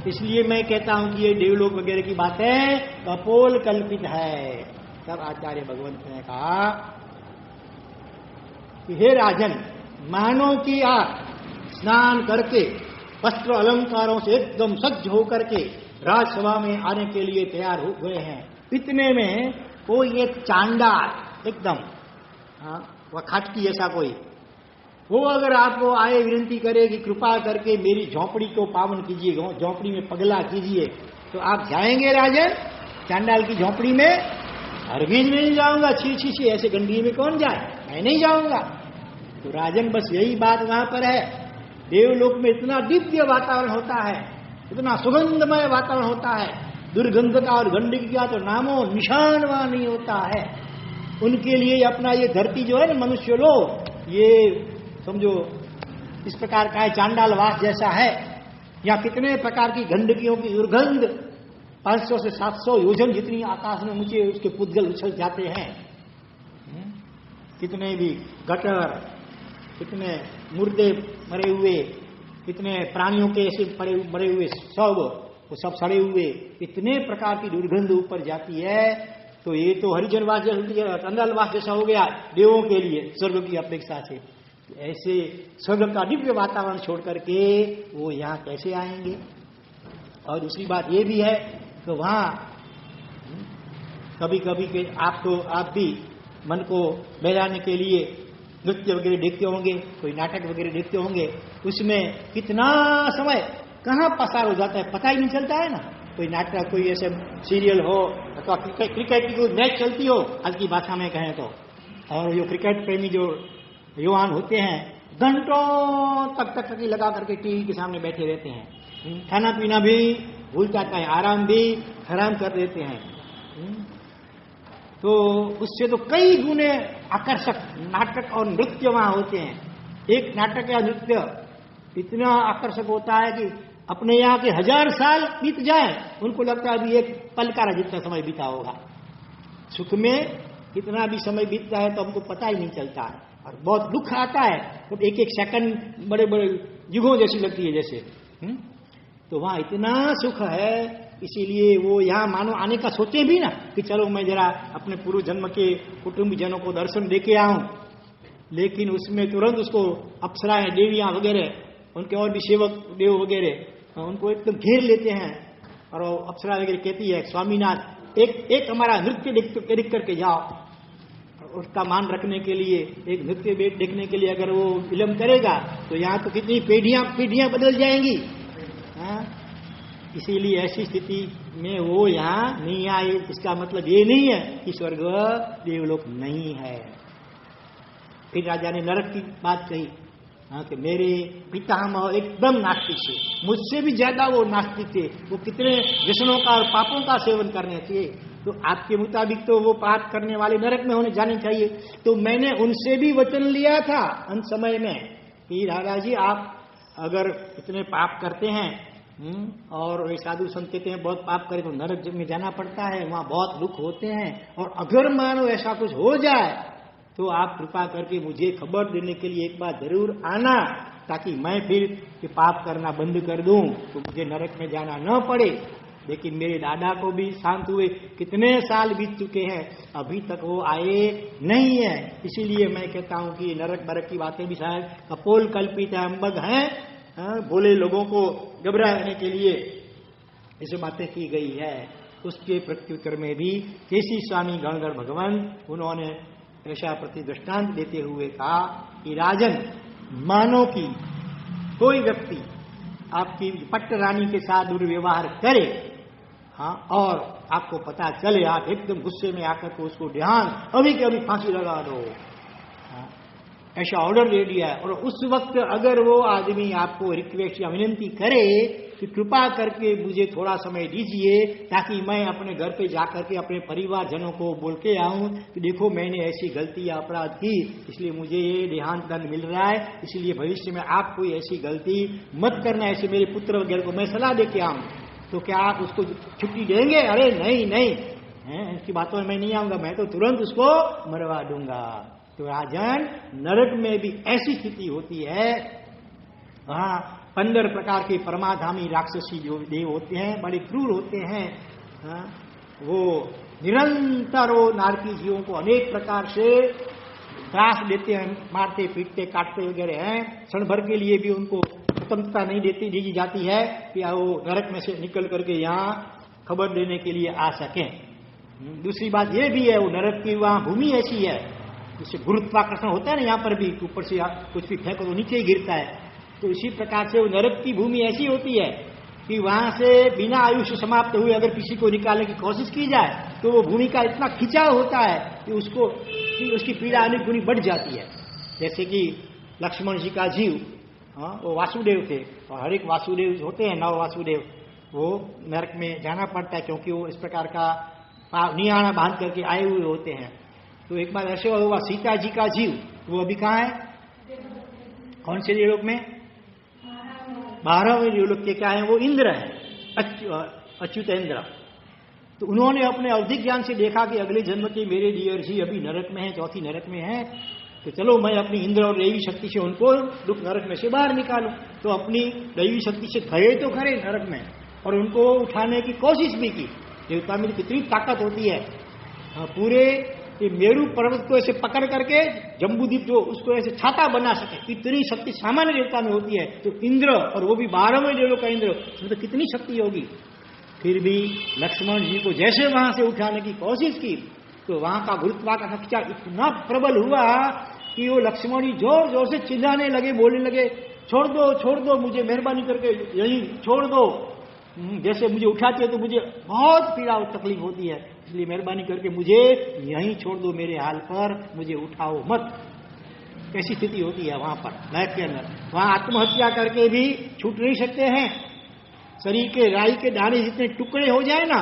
इसलिए मैं कहता हूं कि ये देवलोक वगैरह की बातें कपोल कल्पित है। तब आचार्य भगवंत ने कहा कि हे राजन, मानो कि आप स्नान करके वस्त्र अलंकारों से एकदम सज्ज होकर के राजसभा में आने के लिए तैयार हो गए हैं। इतने में कोई एक चांडाल एकदम, हाँ, वह खाटकी जैसा कोई, वो अगर आपको आए विनती करे कि कृपा करके मेरी झोंपड़ी को पावन कीजिए, झोंपड़ी में पगला कीजिए, तो आप जाएंगे राजन चांडाल की झोंपड़ी में? हरगिज नहीं जाऊंगा, छी छी छी, ऐसे गंदगी में कौन जाए, मैं नहीं जाऊंगा। तो राजन बस यही बात वहां पर है, देवलोक में इतना दिव्य वातावरण होता है, इतना सुगंधमय वातावरण होता है, दुर्गंधता और गंदगी का तो नामो निशान वहां नहीं होता है। उनके लिए अपना ये धरती जो है ना, मनुष्य लोग, ये समझो इस प्रकार का है, चांडालवास जैसा है। यहाँ कितने प्रकार की गंदगियों की दुर्गंध, 500 से 700 योजन जितनी आकाश में ऊंचे उसके पुद्गल उछल जाते हैं, कितने भी गटर, कितने मुर्दे मरे हुए, कितने प्राणियों के ऐसे मरे हुए सब वो सब सड़े हुए, इतने प्रकार की दुर्गंध ऊपर जाती है। तो ये तो हरिजनवास चंडालवास जैसा हो गया देवों के लिए स्वर्ग की अपेक्षा से। ऐसे स्वर्ग का दिव्य वातावरण छोड़ करके वो यहाँ कैसे आएंगे। और दूसरी बात ये भी है कि वहां कभी कभी के आप भी मन को बहलाने के लिए नृत्य वगैरह देखते होंगे, कोई नाटक वगैरह देखते होंगे, उसमें कितना समय कहाँ पसार हो जाता है पता ही नहीं चलता है ना। कोई नाटक, कोई ऐसे सीरियल हो अथवा क्रिकेट की कोई मैच चलती हो आज की भाषा में कहें तो, और जो क्रिकेट प्रेमी जो युवान होते हैं घंटों तक लगा करके टीवी के सामने बैठे रहते हैं। खाना पीना भी भूल जाता है, आराम भी हराम कर देते हैं। तो उससे तो कई गुने आकर्षक नाटक और नृत्य वहां होते हैं। एक नाटक या नृत्य इतना आकर्षक होता है कि अपने यहाँ के 1000 साल बीत जाए उनको लगता है अभी एक पल का जितना समय बीता होगा। सुख में कितना भी समय बीतता है तो हमको पता ही नहीं चलता है, और बहुत दुख आता है तो एक एक सेकंड बड़े बड़े युगों जैसी लगती है जैसे। तो वहां इतना सुख है, इसीलिए वो यहाँ मानो आने का सोचे भी ना कि चलो मैं जरा अपने पूर्व जन्म के कुटुंबीजनों को दर्शन देके आऊं, लेकिन उसमें तुरंत उसको अप्सराएं, देवियां वगैरह, उनके और भी सेवक देव वगैरह उनको एकदम घेर लेते हैं। और अप्सरा वगैरह कहती है स्वामीनाथ एक हमारा नृत्य देख करके जाओ। उसका मान रखने के लिए, एक नृत्य देखने के लिए अगर वो विलम्ब करेगा तो यहाँ तो कितनी पीढ़ियां बदल जाएंगी। इसीलिए ऐसी स्थिति में वो यहाँ नहीं आए। इसका मतलब ये नहीं है कि स्वर्ग देवलोक नहीं है। फिर राजा ने नरक की बात कही, कि मेरे पितामह एकदम नास्तिक थे, मुझसे भी ज्यादा वो नास्तिक थे। वो कितने व्यसनों का और पापों का सेवन करने थे, तो आपके मुताबिक तो वो पाप करने वाले नरक में होने जाने चाहिए। तो मैंने उनसे भी वचन लिया था अंत समय में कि दादाजी आप अगर इतने पाप करते हैं और वे साधु संत कहते हैं बहुत पाप करें तो नरक में जाना पड़ता है, वहां बहुत दुख होते हैं, और अगर मानो ऐसा कुछ हो जाए तो आप कृपा करके मुझे खबर देने के लिए एक बार जरूर आना, ताकि मैं फिर पाप करना बंद कर दूं तो मुझे नरक में जाना न पड़े। लेकिन मेरे दादा को भी शांत हुए कितने साल बीत चुके हैं, अभी तक वो आए नहीं है। इसीलिए मैं कहता हूं कि नरक बरक की बातें भी शायद कपोल कल्पित है, अम्बग हैं, बोले लोगों को घबराने के लिए ऐसी बातें की गई है। उसके प्रत्युत्तर में भी केसी स्वामी गणधर भगवान उन्होंने ऐसा प्रति दृष्टांत देते हुए कहा कि राजन, मानो कि कोई व्यक्ति आपकी पट्ट रानी के साथ दुर्व्यवहार करे, और आपको पता चले, आप एकदम गुस्से में आकर के उसको ध्यान अभी के अभी फांसी लगा दो, ऐसा ऑर्डर दे दिया है। और उस वक्त अगर वो आदमी आपको रिक्वेस्ट या विनंती करे कि कृपा करके मुझे थोड़ा समय दीजिए ताकि मैं अपने घर पे जाकर के अपने परिवारजनों को बोल के आऊं कि देखो मैंने ऐसी गलती या अपराध की, इसलिए मुझे ये देहांत दंड मिल रहा है, इसलिए भविष्य में आप कोई ऐसी गलती मत करना, ऐसे मेरे पुत्र वगैरह को मैं सलाह देके आऊं, तो क्या आप उसको छुट्टी देंगे? अरे नहीं, इसकी बातों में मैं नहीं आऊंगा, मैं तो तुरंत उसको मरवा दूंगा। तो राजन, नरक में भी ऐसी स्थिति होती है, वहां 15 प्रकार के परमाधामी राक्षसी जो देव होते हैं, बड़े क्रूर होते हैं। वो निरंतर वो नारकी जीवों को अनेक प्रकार से त्रास देते हैं, मारते पीटते काटते वगैरह हैं। क्षण भर के लिए भी उनको स्वतंत्रता नहीं दी जाती है कि वो नरक में से निकल करके यहाँ खबर देने के लिए आ सकें। दूसरी बात ये भी है, वो नरक की वहां भूमि ऐसी है जिससे गुरुत्वाकर्षण होता है ना, यहाँ पर भी ऊपर से कुछ भी फेंको तो नीचे ही गिरता है। तो इसी प्रकार से वो नरक की भूमि ऐसी होती है कि वहां से बिना आयुष्य समाप्त हुए अगर किसी को निकालने की कोशिश की जाए तो वो भूमि का इतना खिंचाव होता है कि उसकी पीड़ा अनेक गुनी बढ़ जाती है। जैसे कि लक्ष्मण जी का जीव, वो वासुदेव थे, और हर एक वासुदेव होते हैं, 9 वासुदेव, वो नरक में जाना पड़ता है क्योंकि वो इस प्रकार का नियाणा बांध करके आए हुए होते हैं। तो एक बार ऐसे हुआ, सीता जी का जीव, वो अभी कहाँ है, कौन से देवलोक में? 12वें देवलोक के क्या है, वो इंद्र है, अच्युत इंद्र। तो उन्होंने अपने अवधिक ज्ञान से देखा कि अगले जन्म के मेरे डियर जी अभी नरक में है, चौथी नरक में है, तो चलो मैं अपनी इंद्र और दैवी शक्ति से उनको दुख नरक में से बाहर निकालूं। तो अपनी दैवी शक्ति से खड़े तो खड़े नरक में, और उनको उठाने की कोशिश भी की। देवता में कितनी ताकत होती है, पूरे ये मेरू पर्वत को ऐसे पकड़ करके जम्बूद्वीप जो उसको ऐसे छाता बना सके, इतनी शक्ति सामान्य देवता में होती है। तो इंद्र, और वो भी 12वें देवों का इंद्र, उसमें तो कितनी शक्ति होगी। फिर भी लक्ष्मण जी को जैसे वहां से उठाने की कोशिश की तो वहां का गुरुत्वाकर्षण इतना प्रबल हुआ कि वो लक्ष्मण जी जोर जोर से चिल्लाने लगे, बोलने लगे, छोड़ दो मुझे, मेहरबानी करके यही छोड़ दो। जैसे मुझे उठाते है तो मुझे बहुत पीड़ा और तकलीफ होती है, इसलिए मेहरबानी करके मुझे यहीं छोड़ दो, मेरे हाल पर मुझे उठाओ मत। कैसी स्थिति होती है वहां पर नरक के अंदर। वहां आत्महत्या करके भी छूट नहीं सकते हैं। शरीर के राई के दाने जितने टुकड़े हो जाए ना,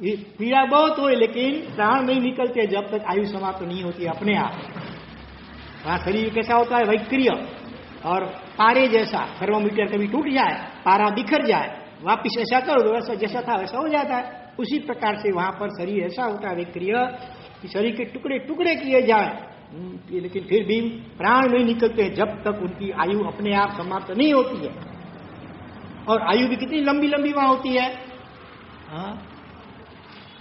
ये पीड़ा बहुत हो, लेकिन प्राण नहीं निकलते जब तक आयु समाप्त नहीं होती अपने आप। वहां शरीर कैसा होता है, वैक्रिय और पारे जैसा। थर्मोमीटर कभी टूट जाए, पारा बिखर जाए, वापिस ऐसा करो तो वैसा जैसा था वैसा हो जाता है। उसी प्रकार से वहां पर शरीर ऐसा होता है वैक्रिय कि शरीर के टुकड़े टुकड़े किए जाए, लेकिन फिर भी प्राण नहीं निकलते जब तक उनकी आयु अपने आप समाप्त नहीं होती है। और आयु भी कितनी लंबी लंबी वहां होती है।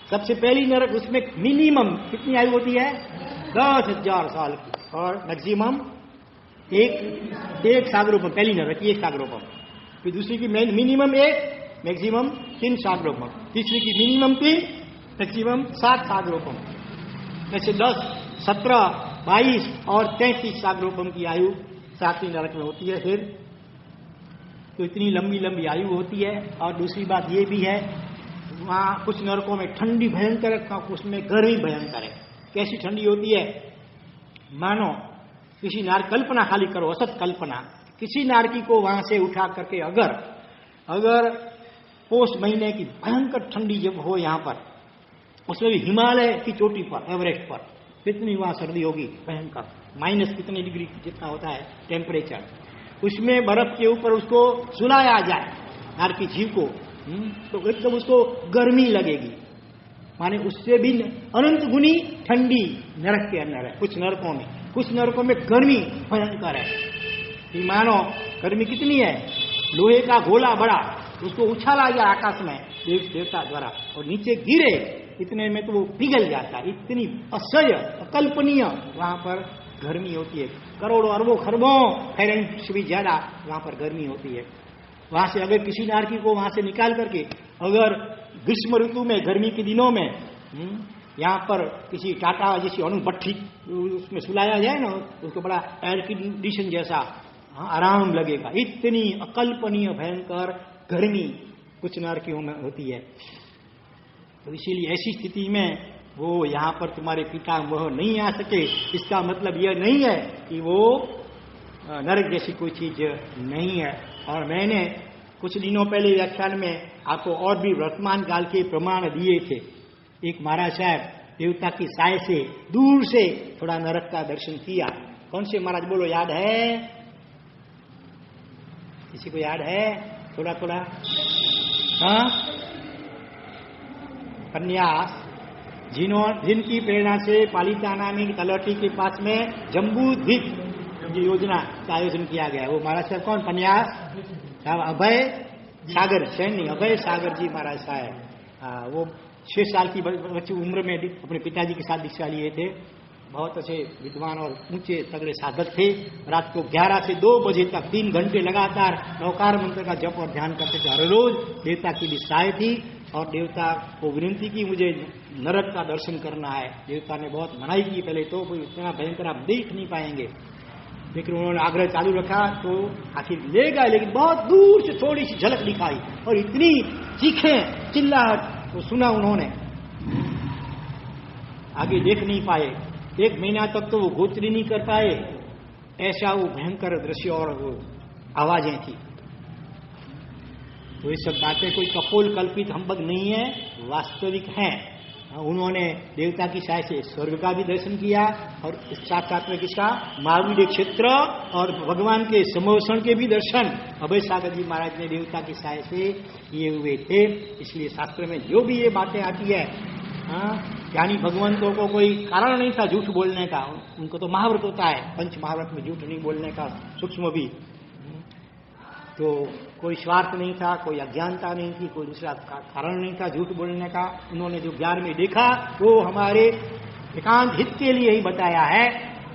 सबसे पहली नरक, उसमें मिनिमम कितनी आयु होती है, 10,000 साल की, और मैक्सिमम एक सागरोपम। पहली नरक की 1 सागरोपम, फिर दूसरी की मिनिमम 1, मैक्सिमम 3 सागरोपम, तीसरी की मिनिमम 3, मैक्सिमम 7 सागरोपम। ऐसे 10, 17, 22 और 33 सागरोपम की आयु 7वीं नरक में होती है। फिर तो इतनी लंबी लंबी आयु होती है। और दूसरी बात ये भी है, वहां कुछ नरकों में ठंडी भयंकर है, उसमें गर्मी भयंकर है। कैसी ठंडी होती है, मानो किसी नार, कल्पना खाली करो, असत कल्पना, किसी नारकी को वहां से उठा करके अगर पोष महीने की भयंकर ठंडी जब हो यहाँ पर, उसमें भी हिमालय की चोटी पर, एवरेस्ट पर, कितनी वहां सर्दी होगी भयंकर, माइनस कितने डिग्री जितना होता है टेम्परेचर, उसमें बर्फ के ऊपर उसको सुलाया जाए नारकी जीव को, तो एकदम उसको गर्मी लगेगी। माने उससे भी अनंत गुनी ठंडी नरक के अंदर है। कुछ नरकों में गर्मी भयंकर है। मानो गर्मी कितनी है, लोहे का गोला बड़ा, उसको उछाला गया आकाश में देवता द्वारा और नीचे गिरे, इतने में तो वो पिघल जाता है। इतनी असह्य अकल्पनीय वहां पर गर्मी होती है। करोड़ों अरबों खरबों फ़ारेनहाइट से भी ज्यादा वहां पर गर्मी होती है। वहां से अगर किसी नारकी को वहां से निकाल करके अगर ग्रीष्म ऋतु में, गर्मी के दिनों में यहाँ पर किसी टाटा जैसी अणुभट्ठी उसमें सुलाया जाए ना, उसको बड़ा एयर कंडीशन जैसा आराम लगेगा। इतनी अकल्पनीय भयंकर गर्मी कुछ नारकियों में होती है। तो इसीलिए ऐसी स्थिति में वो यहाँ पर तुम्हारे पिता वह नहीं आ सके, इसका मतलब यह नहीं है कि वो नरक जैसी कोई चीज नहीं है। और मैंने कुछ दिनों पहले व्याख्यान में आपको और भी वर्तमान काल के प्रमाण दिए थे। एक महाराज साहब देवता की साय से दूर से थोड़ा नरक का दर्शन किया। कौन से महाराज बोलो, याद है? किसी को याद है? थोड़ा थोड़ा हाँ, प्रन्यास, जिनकी प्रेरणा से पालिता नामी तलहटी के पास में जम्बूद्वीप की योजना का आयोजन किया गया। वो महाराज साहब कौन? प्रन्यास अभय सागर, सैनी अभय सागर जी महाराज साहब। वो 6 साल की बच्ची उम्र में अपने पिताजी के साथ दीक्षा लिए थे। बहुत अच्छे विद्वान और ऊंचे तगड़े साधक थे। रात को 11 से 2 बजे तक 3 घंटे लगातार नौकार मंत्र का जप और ध्यान करते थे हर रोज। देवता की भी सहाय थी और देवता को विनती की मुझे नरक का दर्शन करना है। देवता ने बहुत मनाई की, पहले तो कोई इतना भयंकर आप देख नहीं पाएंगे, लेकिन उन्होंने आग्रह चालू रखा तो आखिर ले गए। लेकिन बहुत दूर से थोड़ी सी झलक दिखाई और इतनी चीखें चिल्लाहट वो सुना उन्होंने, आगे देख नहीं पाए। 1 महीना तक तो वो गोचरी नहीं कर पाए, ऐसा वो भयंकर दृश्य और वो आवाजें थी। तो ये सब बातें कोई कपोल कल्पित हम्बग नहीं है, वास्तविक हैं। उन्होंने देवता की सहाय से स्वर्ग का भी दर्शन किया और साथ साथ में किसका, महावीर क्षेत्र और भगवान के समोषण के भी दर्शन अभय सागर जी महाराज ने देवता की सहाय से किए हुए थे। इसलिए शास्त्र में जो भी ये बातें आती है, यानी भगवंतों को कोई कारण नहीं था झूठ बोलने का, उनको तो महाव्रत होता है, पंच महाव्रत में झूठ नहीं बोलने का सूक्ष्म भी। तो कोई स्वार्थ नहीं था, कोई अज्ञानता नहीं थी, कोई दूसरा कारण नहीं था झूठ बोलने का। उन्होंने जो ज्ञान में देखा वो हमारे एकांत हित के लिए ही बताया है।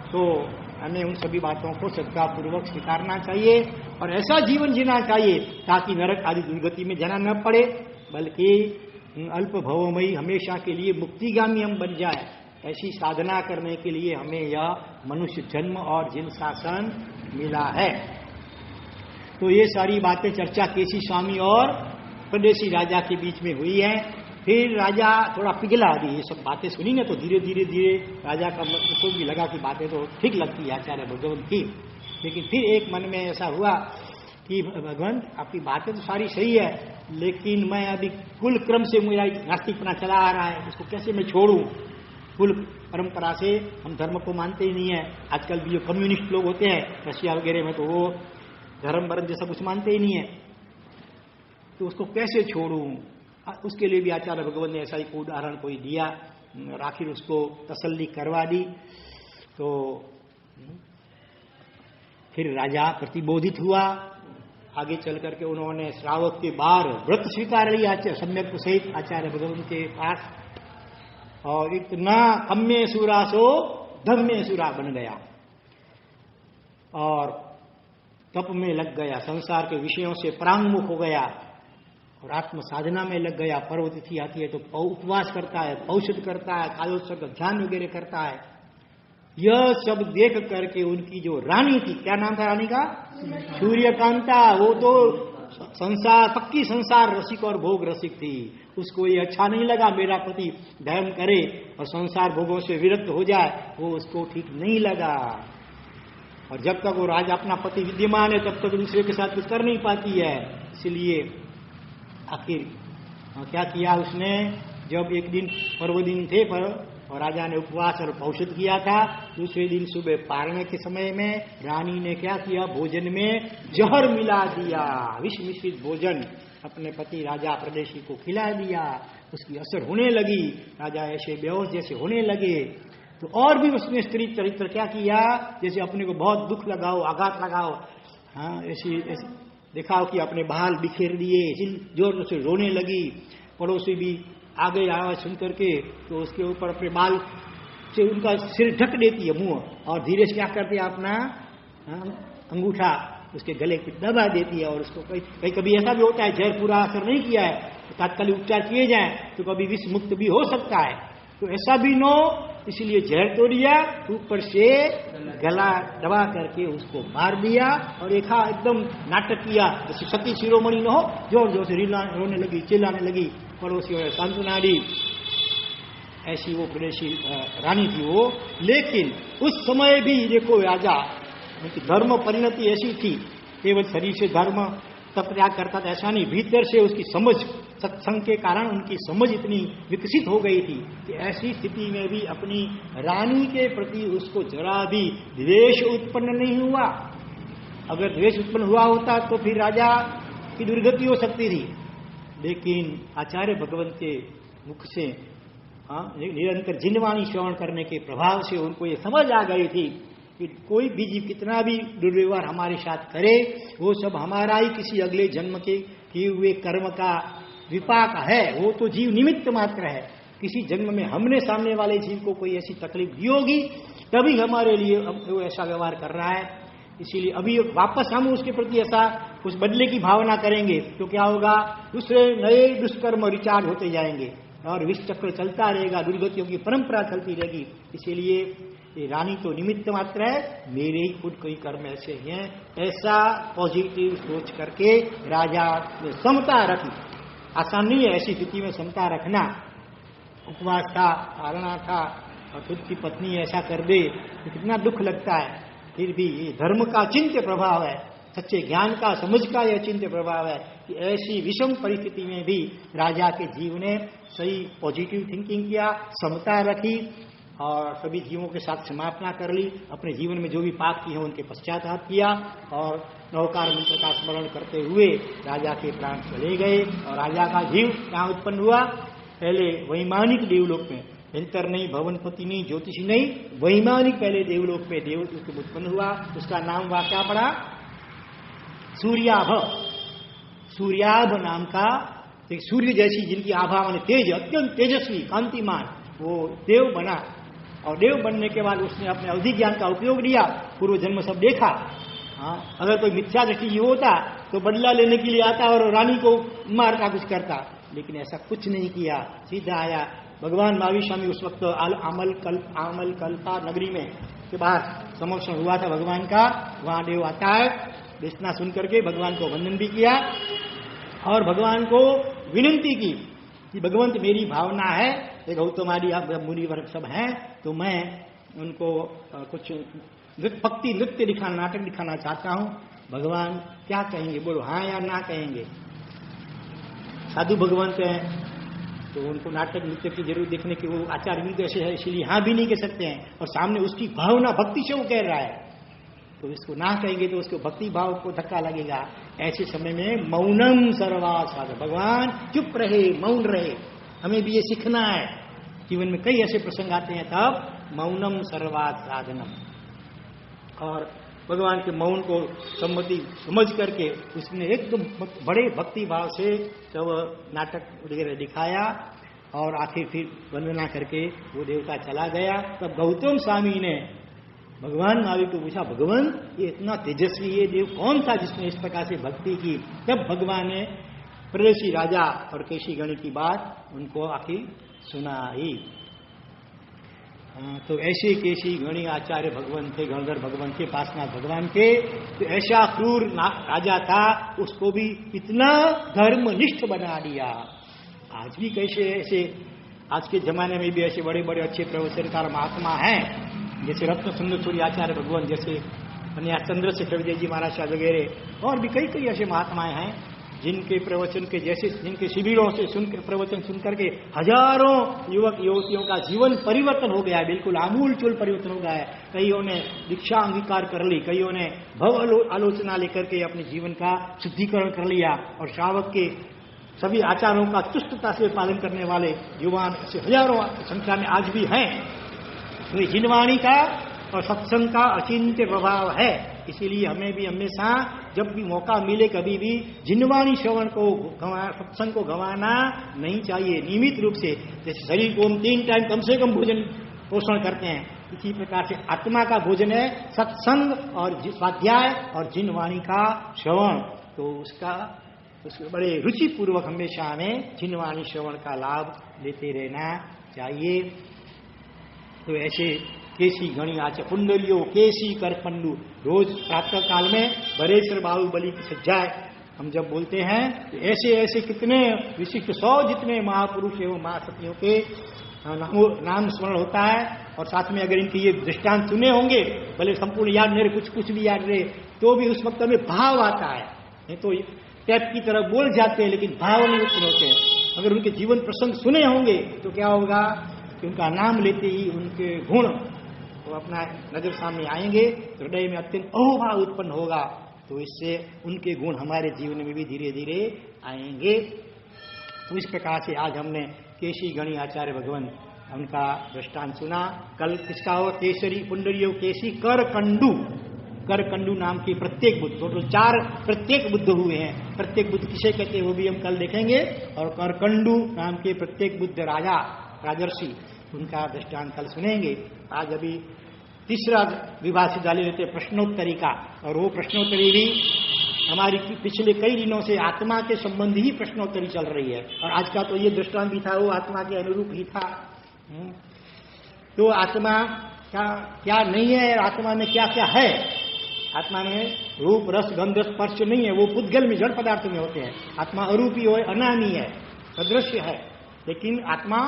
तो हमें उन सभी बातों को श्रद्धापूर्वक स्वीकारना चाहिए और ऐसा जीवन जीना चाहिए ताकि नरक आदि दुर्गति में जाना न पड़े, बल्कि अल्प भवमयी हमेशा के लिए मुक्तिगामी हम बन जाए। ऐसी साधना करने के लिए हमें यह मनुष्य जन्म और जिन शासन मिला है। तो ये सारी बातें चर्चा केसी स्वामी और परदेशी राजा के बीच में हुई है। फिर राजा थोड़ा पिघला भी, ये सब बातें सुनी ना तो धीरे धीरे राजा का को भी लगा कि बातें तो ठीक लगती है आचार्य भगवंत की। लेकिन फिर एक मन में ऐसा हुआ कि भगवंत आपकी बातें तो सारी सही है, लेकिन मैं अभी कुल क्रम से मेरा नास्तिकपना चला आ रहा है, इसको कैसे मैं छोड़ूं। कुल परंपरा से हम धर्म को मानते ही नहीं है। आजकल भी जो कम्युनिस्ट लोग होते हैं रशिया वगैरह में, तो वो धर्म वर्म जैसा कुछ मानते ही नहीं है, तो उसको कैसे छोड़ूं। उसके लिए भी आचार्य भगवत ने ऐसा ही उदाहरण कोई दिया, आखिर उसको तसल्ली करवा दी। तो फिर राजा प्रतिबोधित हुआ। आगे चल करके उन्होंने श्रावक के बार व्रत स्वीकार लिया सम्यक सहित आचार्य भगवत के पास, और इतना कम्य सुरा सो धम्य सुरा बन गया और तप में लग गया, संसार के विषयों से परांगमुख हो गया और आत्म साधना में लग गया। पर्व तिथि आती है तो उपवास करता है, औषध करता है, कालोत्सव का ध्यान वगैरह करता है। यह सब देख करके उनकी जो रानी थी, क्या नाम था रानी का? सूर्यकांता। वो तो संसार पक्की संसार रसिक और भोग रसिक थी। उसको ये अच्छा नहीं लगा मेरा पति धर्म करे और संसार भोगों से विरक्त हो जाए, वो उसको ठीक नहीं लगा। और जब तक वो राजा अपना पति विद्यमान है तब तक दूसरे के साथ कुछ कर नहीं पाती है। इसलिए आखिर क्या किया उसने, जब एक दिन पर्व दिन थे पर और राजा ने उपवास और औषध किया था, दूसरे दिन सुबह पारने के समय में रानी ने क्या किया, भोजन में जहर मिला दिया, विष मिश्रित भोजन अपने पति राजा प्रदेशी को खिला दिया। उसकी असर होने लगी, राजा ऐसे बेहोश जैसे होने लगे। तो और भी उसने स्त्री चरित्र क्या किया, जैसे अपने को बहुत दुख लगाओ, आघात लगाओ, हाँ ऐसी दिखाओ कि अपने बाल बिखेर दिए, जोर से रोने लगी। पड़ोसी भी आ गई आवाज सुन करके, तो उसके ऊपर अपने बाल से उनका सिर ढक देती है मुंह, और धीरे से क्या करती है अपना अंगूठा उसके गले की दबा देती है। और उसको कहीं कभी ऐसा भी होता है जहर पूरा असर नहीं किया है, तो तात्कालिक उपचार किए जाए तो कभी विष मुक्त भी हो सकता है। तो ऐसा भी नो, इसलिए जहर तो दिया, ऊपर से गला दबा करके उसको मार दिया। और देखा एकदम नाटक किया जैसे सती शिरोमणि न हो, जोर जोर से रोने लगी, चिल्लाने लगी, पड़ोसियों ने सांत्वना दी। ऐसी वो प्रदेशी रानी थी वो। लेकिन उस समय भी देखो राजा, उनकी धर्म परिणति ऐसी थी, केवल शरीर से धर्म तप त्याग करता था ऐसा नहीं, भीतर से उसकी समझ, सत्संग के कारण उनकी समझ इतनी विकसित हो गई थी कि ऐसी स्थिति में भी अपनी रानी के प्रति उसको जरा भी द्वेष उत्पन्न नहीं हुआ। अगर द्वेष उत्पन्न हुआ होता तो फिर राजा की दुर्गति हो सकती थी। लेकिन आचार्य भगवंत के मुख से निरंतर जिनवाणी श्रवण करने के प्रभाव से उनको ये समझ आ गई थी कि कोई भी जीव कितना भी दुर्व्यवहार हमारे साथ करे, वो सब हमारा ही किसी अगले जन्म के किए हुए कर्म का विपाक है। वो तो जीव निमित्त मात्र है। किसी जन्म में हमने सामने वाले जीव को कोई ऐसी तकलीफ दी होगी, तभी हमारे लिए वो ऐसा व्यवहार कर रहा है। इसीलिए अभी वापस हम उसके प्रति ऐसा कुछ बदले की भावना करेंगे तो क्या होगा, दूसरे नए दुष्कर्म रिचार्ज होते जाएंगे और विष चक्र चलता रहेगा, दुर्गतियों की परंपरा चलती रहेगी। इसीलिए ये रानी तो निमित्त मात्र है, मेरे ही खुद कई कर्म ऐसे हैं, ऐसा पॉजिटिव सोच करके राजा ने समता रखी। आसान नहीं है ऐसी स्थिति में समता रखना। उपवास था, पालना था, और खुद की पत्नी ऐसा कर दे तो कितना दुख लगता है। फिर भी ये धर्म का चिंत्य प्रभाव है, सच्चे ज्ञान का, समझ का यह चिंत्य प्रभाव है कि ऐसी विषम परिस्थिति में भी राजा के जीव ने सही पॉजिटिव थिंकिंग किया, समता रखी और सभी जीवों के साथ समापना कर ली। अपने जीवन में जो भी पाप किए उनके पश्चाताप किया और नवकार मंत्र का स्मरण करते हुए राजा के प्राण चले गए। और राजा का जीव कहाँ उत्पन्न हुआ, पहले वैमानिक देवलोक में, यंत्र नहीं, भवनपति नहीं, ज्योतिषी नहीं, वैमानिक पहले देवलोक में देव उत्पन्न हुआ। उसका नाम क्या पड़ा, सूर्याभ, सूर्याभ नाम का एक सूर्य जैसी जिनकी आभा माने तेज, अत्यंत तेजस्वी कांतिमान, वो देव बना। और देव बनने के बाद उसने अपने अवधि ज्ञान का उपयोग लिया, पूर्व जन्म सब देखा। हाँ, अगर कोई मिथ्या दृष्टि ये होता तो बदला लेने के लिए आता और रानी को मारता, कुछ करता, लेकिन ऐसा कुछ नहीं किया, सीधा आया। भगवान महावीर स्वामी उस वक्त आमल कल्पा नगरी में के बाहर समोक्षण हुआ था भगवान का। वहां देव आता है, देशना सुन करके भगवान को वंदन भी किया और भगवान को विनंती की कि भगवंत मेरी भावना है, गौतम आदि आप मुनि वर्ग सब हैं, तो मैं उनको कुछ भक्ति नृत्य दिखाना, नाटक दिखाना चाहता हूं। भगवान क्या कहेंगे, बोलो हाँ या ना कहेंगे। साधु भगवंत हैं तो उनको नाटक नृत्य की जरूर देखने की, वो आचार्य भी ऐसे है, इसलिए हाँ भी नहीं कह सकते हैं। और सामने उसकी भावना भक्ति से वो कह रहा है, तो इसको ना कहेंगे तो उसको भक्ति भाव को धक्का लगेगा। ऐसे समय में मौनम सर्वात साधन, भगवान चुप रहे, मौन रहे। हमें भी ये सीखना है, जीवन में कई ऐसे प्रसंग आते हैं, तब मौनम सर्वात साधनम। और भगवान के मौन को सम्मति समझ करके उसने एकदम बड़े भक्ति भाव से सब नाटक वगैरह दिखाया और आखिर फिर वंदना करके वो देवता चला गया। तब गौतम स्वामी ने भगवान महावीर को पूछा, भगवान ये इतना तेजस्वी ये देव कौन था जिसने इस प्रकार से भक्ति की? तब भगवान ने प्रदेशी राजा और केशी गण की बात उनको आखिर सुनाई। तो ऐसे केशी गणी आचार्य भगवान थे, गणधर भगवान के, पासनाथ भगवान के। तो ऐसा क्रूर राजा था, उसको भी इतना धर्मनिष्ठ बना दिया। आज भी कैसे ऐसे, आज के जमाने में भी ऐसे बड़े बड़े अच्छे प्रवचनकार महात्मा हैं, जैसे रत्न सुंदर सूर्य आचार्य भगवान, जैसे चंद्रशेखर जी महाराज वगैरह, और भी कई कई ऐसे महात्माएं हैं जिनके प्रवचन के जैसे, जिनके शिविरों से सुनकर प्रवचन सुनकर के हजारों युवक युवतियों का जीवन परिवर्तन हो गया है, बिल्कुल आमूल चूल परिवर्तन हो गया है। कईयों ने दीक्षा अंगीकार कर ली, कईयों ने भव आलोचना लेकर के अपने जीवन का शुद्धिकरण कर लिया, और श्रावक के सभी आचारों का चुस्तता से पालन करने वाले युवान ऐसे हजारों संख्या में आज भी हैं। तो जिनवाणी का और सत्संग का अचिंत्य प्रभाव है। इसीलिए हमें भी हमेशा जब भी मौका मिले कभी भी जिनवाणी श्रवण को, सत्संग को गंवाना नहीं चाहिए। नियमित रूप से, जैसे शरीर को हम 3 टाइम कम से कम भोजन पोषण करते हैं, इसी प्रकार से आत्मा का भोजन है सत्संग और स्वाध्याय और जिनवाणी का श्रवण। तो उसके बड़े रुचि पूर्वक हमेशा हमें जिनवाणी श्रवण का लाभ लेते रहना चाहिए। तो ऐसे केसी गणी आचार्य पुंडलियो केसी कर पंडु, रोज प्रातः काल में बरेश्वर बाहुबली की सज्जाए हम जब बोलते हैं, तो ऐसे ऐसे कितने विशिष्ट 100 जितने महापुरुष एवं महासतियों के नाम स्मरण होता है। और साथ में अगर इनके ये दृष्टांत सुने होंगे, भले संपूर्ण याद नहीं रहे, कुछ भी याद रहे, तो भी उस वक्त में भाव आता है। नहीं तो टैप की तरह बोल जाते हैं लेकिन भाव नहीं उत्पन्न होते हैं। अगर उनके जीवन प्रसंग सुने होंगे तो क्या होगा कि उनका नाम लेते ही उनके गुण वो अपना नजर सामने आएंगे, हृदय में अत्यंत अहोभाव उत्पन्न होगा। तो इससे उनके गुण हमारे जीवन में भी धीरे धीरे आएंगे। तो इस प्रकार से आज हमने केशी गणी आचार्य भगवान उनका दृष्टांत सुना। कल किसका हो? केसरी पुंडरियो केसी करकंडू, करकंडू नाम के प्रत्येक बुद्ध, टोटल 4 प्रत्येक बुद्ध हुए हैं। प्रत्येक बुद्ध किसे कहते हैं वो भी हम कल देखेंगे। और करकंडू नाम के प्रत्येक बुद्ध राजा, राजर्षि, उनका दृष्टांत कल सुनेंगे। आज अभी तीसरा विभाग से डाले लेते प्रश्नोत्तरी का, और वो प्रश्नोत्तरी भी हमारी पिछले कई दिनों से आत्मा के संबंधी ही प्रश्नोत्तरी चल रही है। और आज का तो ये दृष्टांत भी था, वो आत्मा के अनुरूप ही था। तो आत्मा क्या नहीं है, आत्मा में क्या क्या है? आत्मा में रूप रस गंध स्पर्श नहीं है, वो पुद्गल में जड़ पदार्थ में होते हैं। आत्मा अरूपी हो, अनामी है, अदृश्य है, लेकिन आत्मा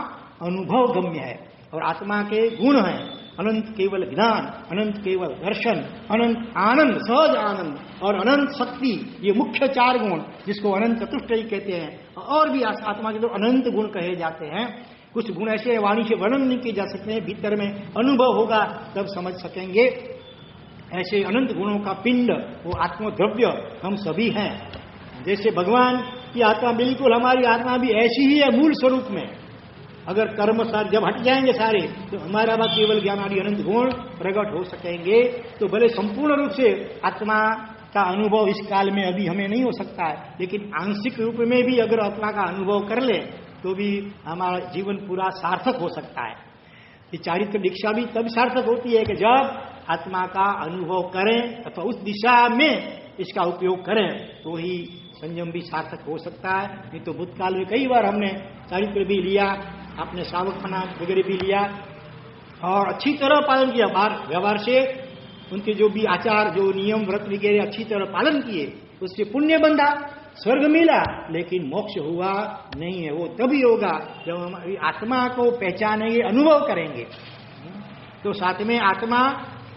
अनुभव गम्य है। और आत्मा के गुण हैं अनंत केवल ज्ञान, अनंत केवल दर्शन, अनंत आनंद, सहज आनंद और अनंत शक्ति। ये मुख्य 4 गुण जिसको अनंत चतुष्टयी कहते हैं। और भी आत्मा के तो अनंत गुण कहे जाते हैं। कुछ गुण ऐसे वाणी से वर्णन नहीं किए जा सकते हैं, भीतर में अनुभव होगा तब समझ सकेंगे। ऐसे अनंत गुणों का पिंड, वो आत्मद्रव्य हम सभी हैं। जैसे भगवान की आत्मा, बिल्कुल हमारी आत्मा भी ऐसी ही है मूल स्वरूप में। अगर कर्म सार जब हट जाएंगे सारे, तो हमारा केवल ज्ञान आदि अनंत गुण प्रकट हो सकेंगे। तो भले संपूर्ण रूप से आत्मा का अनुभव इस काल में अभी हमें नहीं हो सकता है, लेकिन आंशिक रूप में भी अगर आत्मा का अनुभव कर ले तो भी हमारा जीवन पूरा सार्थक हो सकता है। ये चारित्र दीक्षा भी तब सार्थक होती है कि जब आत्मा का अनुभव करें अथवा उस दिशा में इसका उपयोग करें, तो ही संयम भी सार्थक हो सकता है। नहीं तो भूतकाल में कई बार हमने चारित्र भी लिया, अपने श्रावकपना वगैरह भी लिया और अच्छी तरह पालन किया, व्यवहार से उनके जो भी आचार, जो नियम व्रत वगैरह अच्छी तरह पालन किए, उससे पुण्य बंधा, स्वर्ग मिला, लेकिन मोक्ष हुआ नहीं है। वो तभी होगा जब हम आत्मा को पहचानेंगे, अनुभव करेंगे। तो साथ में आत्मा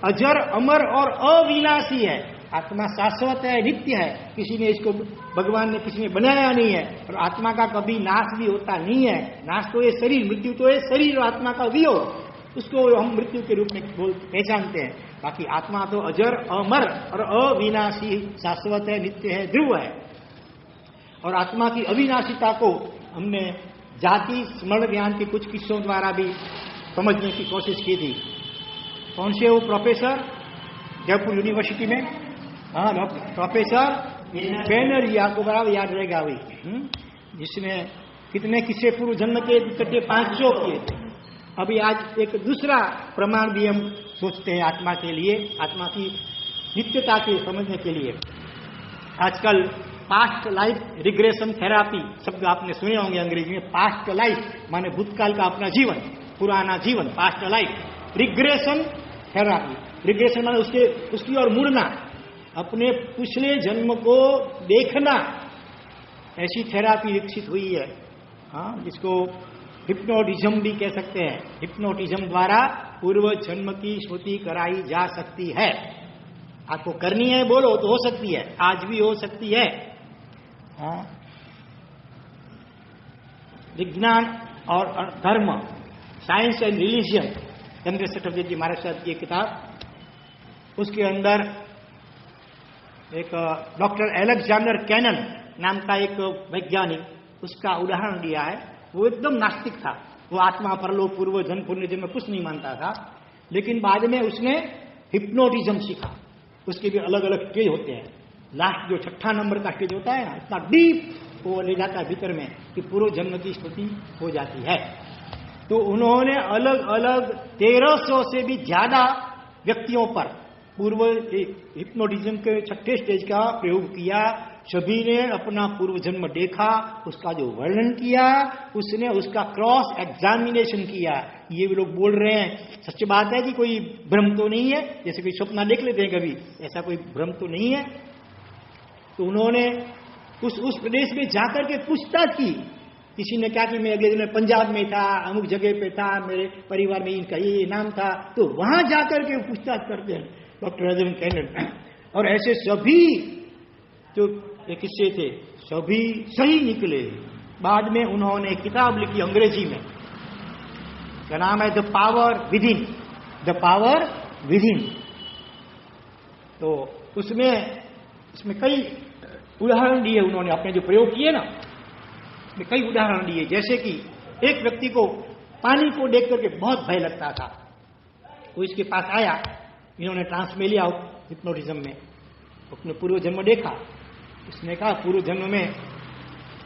अजर, अमर और अविनाशी है। आत्मा शाश्वत है, नित्य है। किसी ने इसको, भगवान ने किसी ने बनाया नहीं है, और आत्मा का कभी नाश भी होता नहीं है। नाश तो ये शरीर, मृत्यु तो ये शरीर और आत्मा का वियोग, उसको हम मृत्यु के रूप में पहचानते हैं। बाकी आत्मा तो अजर, अमर और अविनाशी, शाश्वत है, नित्य है, ध्रुव है। और आत्मा की अविनाशिता को हमने जाति स्मरण ज्ञान के कुछ किस्सों द्वारा भी समझने की कोशिश की थी। कौन से वो प्रोफेसर जयपुर यूनिवर्सिटी में, हाँ, प्रोफेसर बैनर्जी, आपको बराबर याद रहेगा वही, जिसने कितने किस्से पूर्व जन्म के इकट्ठे 500 किए थे। अभी आज एक दूसरा प्रमाण भी हम सोचते हैं आत्मा के लिए, आत्मा की नित्यता के समझने के लिए। आजकल पास्ट लाइफ रिग्रेशन थेरापी शब्द आपने सुने होंगे अंग्रेजी में। पास्ट लाइफ माने भूतकाल का अपना जीवन, पुराना जीवन, past life. Regression therapy, regression माने उसकी ओर मुड़ना, अपने पिछले जन्म को देखना, ऐसी थेरापी विकसित हुई है। हाँ, जिसको हिप्नोटिज्म भी कह सकते हैं। हिप्नोटिज्म द्वारा पूर्व जन्म की स्मृति कराई जा सकती है। आपको करनी है बोलो तो हो सकती है, आज भी हो सकती है। हाँ, विज्ञान और धर्म, साइंस एंड रिलीजियन, चंद्र चटर्जी जी महाराज साहब की किताब, उसके अंदर एक डॉक्टर एलेक्जेंडर कैनन नाम का एक वैज्ञानिक, उसका उदाहरण दिया है। वो एकदम नास्तिक था, वो आत्मा परलोक पूर्व जन्म पुण्य जन्म कुछ नहीं मानता था, लेकिन बाद में उसने हिप्नोटिज्म सीखा। उसके भी अलग अलग स्टेज होते हैं। लास्ट जो 6ठा नंबर का स्टेज होता है ना, इतना डीप वो ले जाता है भीतर में कि पूर्व जन्म की स्मृति हो जाती है। तो उन्होंने अलग अलग 1300 से भी ज्यादा व्यक्तियों पर पूर्व हिप्नोटिज्म के 6ठे स्टेज का प्रयोग किया। सभी ने अपना पूर्व जन्म देखा, उसका जो वर्णन किया, उसने उसका क्रॉस एग्जामिनेशन किया। ये भी लोग बोल रहे हैं सच बात है कि कोई भ्रम तो नहीं है, जैसे कोई सपना देख लेते हैं कभी, ऐसा कोई भ्रम तो नहीं है। तो उन्होंने उस प्रदेश में जाकर के पूछताछ की। किसी ने कहा कि मैं अगले दिन पंजाब में था, अमुक जगह पे था, मेरे परिवार में इनका ये नाम था, तो वहां जाकर के पूछताछ करते हैं डॉक्टर एलेक्जेंडर कैनन। और ऐसे सभी जो किस्से थे सभी सही निकले। बाद में उन्होंने किताब लिखी अंग्रेजी में, का नाम है the power within, the power within. तो उसमें कई उदाहरण दिए उन्होंने, अपने जो प्रयोग किए ना, उसमें कई उदाहरण दिए। जैसे कि एक व्यक्ति को पानी को देख करके बहुत भय लगता था, वो इसके पास आया, इन्होंने ट्रांस में लिया हिप्नोटिज्म में, अपने पूर्व जन्म देखा। उसने कहा पूर्व जन्म में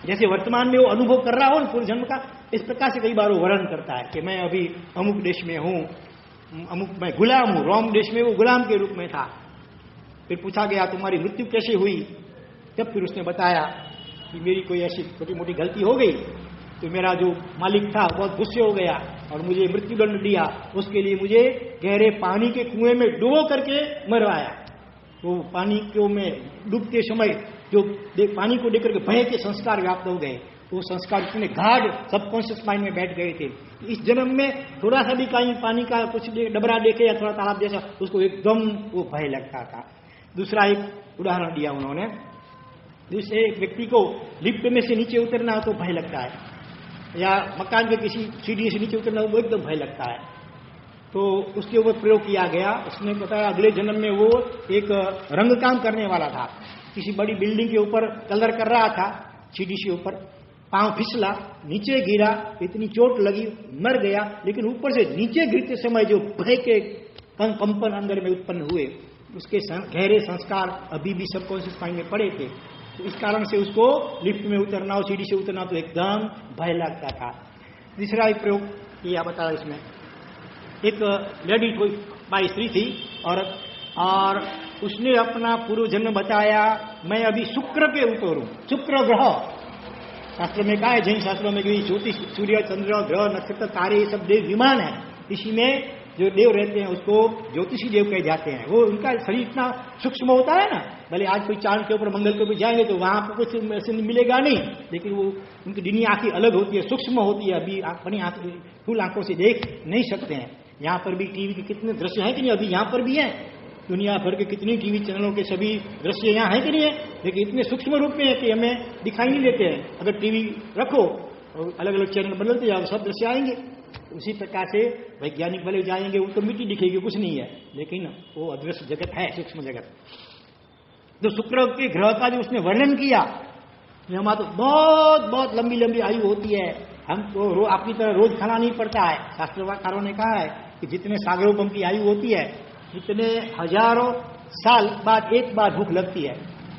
जैसे वर्तमान में वो अनुभव कर रहा हो ना पूर्व जन्म का, इस प्रकार से कई बार वो वर्णन करता है कि मैं अभी अमुक देश में हूं, अमुक मैं गुलाम हूं। रोम देश में वो गुलाम के रूप में था। फिर पूछा गया तुम्हारी मृत्यु कैसे हुई, तब फिर उसने बताया कि मेरी कोई ऐसी छोटी मोटी गलती हो गई, तो मेरा जो मालिक था बहुत गुस्से हो गया और मुझे मृत्युदंड दिया। उसके लिए मुझे गहरे पानी के कुएं में डुबो करके मरवाया। तो पानी को में डूबते समय जो पानी को देख करके भय के संस्कार व्याप्त हो गए। वो संस्कार इतने गाढ़ सबकॉन्शियस माइंड में बैठ गए थे। इस जन्म में थोड़ा सा भी कहीं पानी का कुछ डबरा देखे या थोड़ा तालाब जैसा, उसको एकदम वो भय लगता था। दूसरा एक उदाहरण दिया उन्होंने, दूसरे एक व्यक्ति को लिफ्ट में से नीचे उतरना हो तो भय लगता है, या मकान के किसी सीढ़ी से नीचे उतरना हो वो एकदम भय लगता है। तो उसके ऊपर प्रयोग किया गया। उसने बताया अगले जन्म में वो एक रंग काम करने वाला था, किसी बड़ी बिल्डिंग के ऊपर कलर कर रहा था, सीढ़ी से ऊपर पांव फिसला, नीचे गिरा, इतनी चोट लगी, मर गया। लेकिन ऊपर से नीचे गिरते समय जो भय के कंपन अंदर में उत्पन्न हुए, उसके गहरे संस्कार अभी भी सबकॉन्शियस माइंड में पड़े थे, तो इस कारण से उसको लिफ्ट में उतरना और सीढ़ी से उतरना तो एकदम भय लगता था। तीसरा एक प्रयोग किया बता, इसमें एक लेडी कोई बाई स्त्री थी औरत, और उसने अपना पूर्व जन्म बताया, मैं अभी शुक्र के ऊपर हूं, शुक्र ग्रह। शास्त्र में कहा है, जैन शास्त्रों में कि ज्योतिष, सूर्य, चंद्र, ग्रह, नक्षत्र, तारे, ये सब देव विमान है। इसी में जो देव रहते हैं उसको ज्योतिषी देव कहे जाते हैं। वो उनका शरीर इतना सूक्ष्म होता है ना, भले आज कोई चांद के ऊपर, मंगल के ऊपर जाएंगे तो वहां पर कुछ ऐसे मिलेगा नहीं, लेकिन वो उनकी दुनिया आंखें अलग होती है, सूक्ष्म होती है, अभी अपनी फूल आंखों से देख नहीं सकते हैं। यहाँ पर भी टीवी के कितने दृश्य हैं कि नहीं, अभी यहाँ पर भी है, दुनिया भर के कितनी टीवी चैनलों के सभी दृश्य यहाँ है कि नहीं है, लेकिन इतने सूक्ष्म रूप में है कि हमें दिखाई नहीं देते हैं। अगर टीवी रखो और अलग अलग चैनल बदलते जाओ, सब दृश्य आएंगे। उसी प्रकार से वैज्ञानिक भले जाएंगे, वो तो मिट्टी दिखेगी, कुछ नहीं है, लेकिन वो अदृश्य जगत है, सूक्ष्म जगत। तो शुक्र के ग्रह का जो उसने वर्णन किया, हमारा तो बहुत बहुत लंबी लंबी आयु होती है, हमको अपनी तरह रोज खाना नहीं पड़ता है। शास्त्रकारों ने कहा है कि जितने सागरोपम की आयु होती है, इतने हजारों साल बाद एक बार भूख लगती है।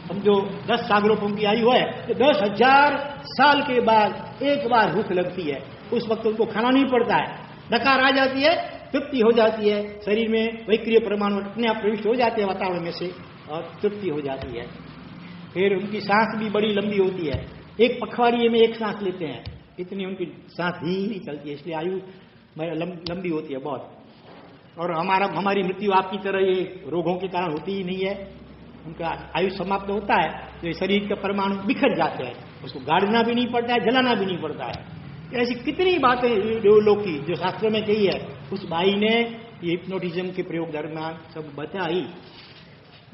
समझो 10 सागरोपम की आयु है तो 10,000 साल के बाद एक बार भूख लगती है। उस वक्त उनको खाना नहीं पड़ता है, डकार आ जाती है, तृप्ति हो जाती है, शरीर में वैक्रिय परमाणु अपने आप प्रविष्ट हो जाते हैं वातावरण में से और तृप्ति हो जाती है। फिर उनकी सांस भी बड़ी लंबी होती है, एक पखवाड़िए में एक सांस लेते हैं, इतनी उनकी सांस धीमी चलती है, इसलिए आयु लंबी होती है बहुत। और हमारी मृत्यु आपकी तरह ये रोगों के कारण होती ही नहीं है, उनका आयु समाप्त होता है तो शरीर के परमाणु बिखर जाते हैं, उसको गाड़ना भी नहीं पड़ता है, जलाना भी नहीं पड़ता है। ऐसी कितनी बातें लोग की जो शास्त्रों में कही है, उस भाई ने ये हिप्नोटिज्म के प्रयोग दरमियान सब बताई।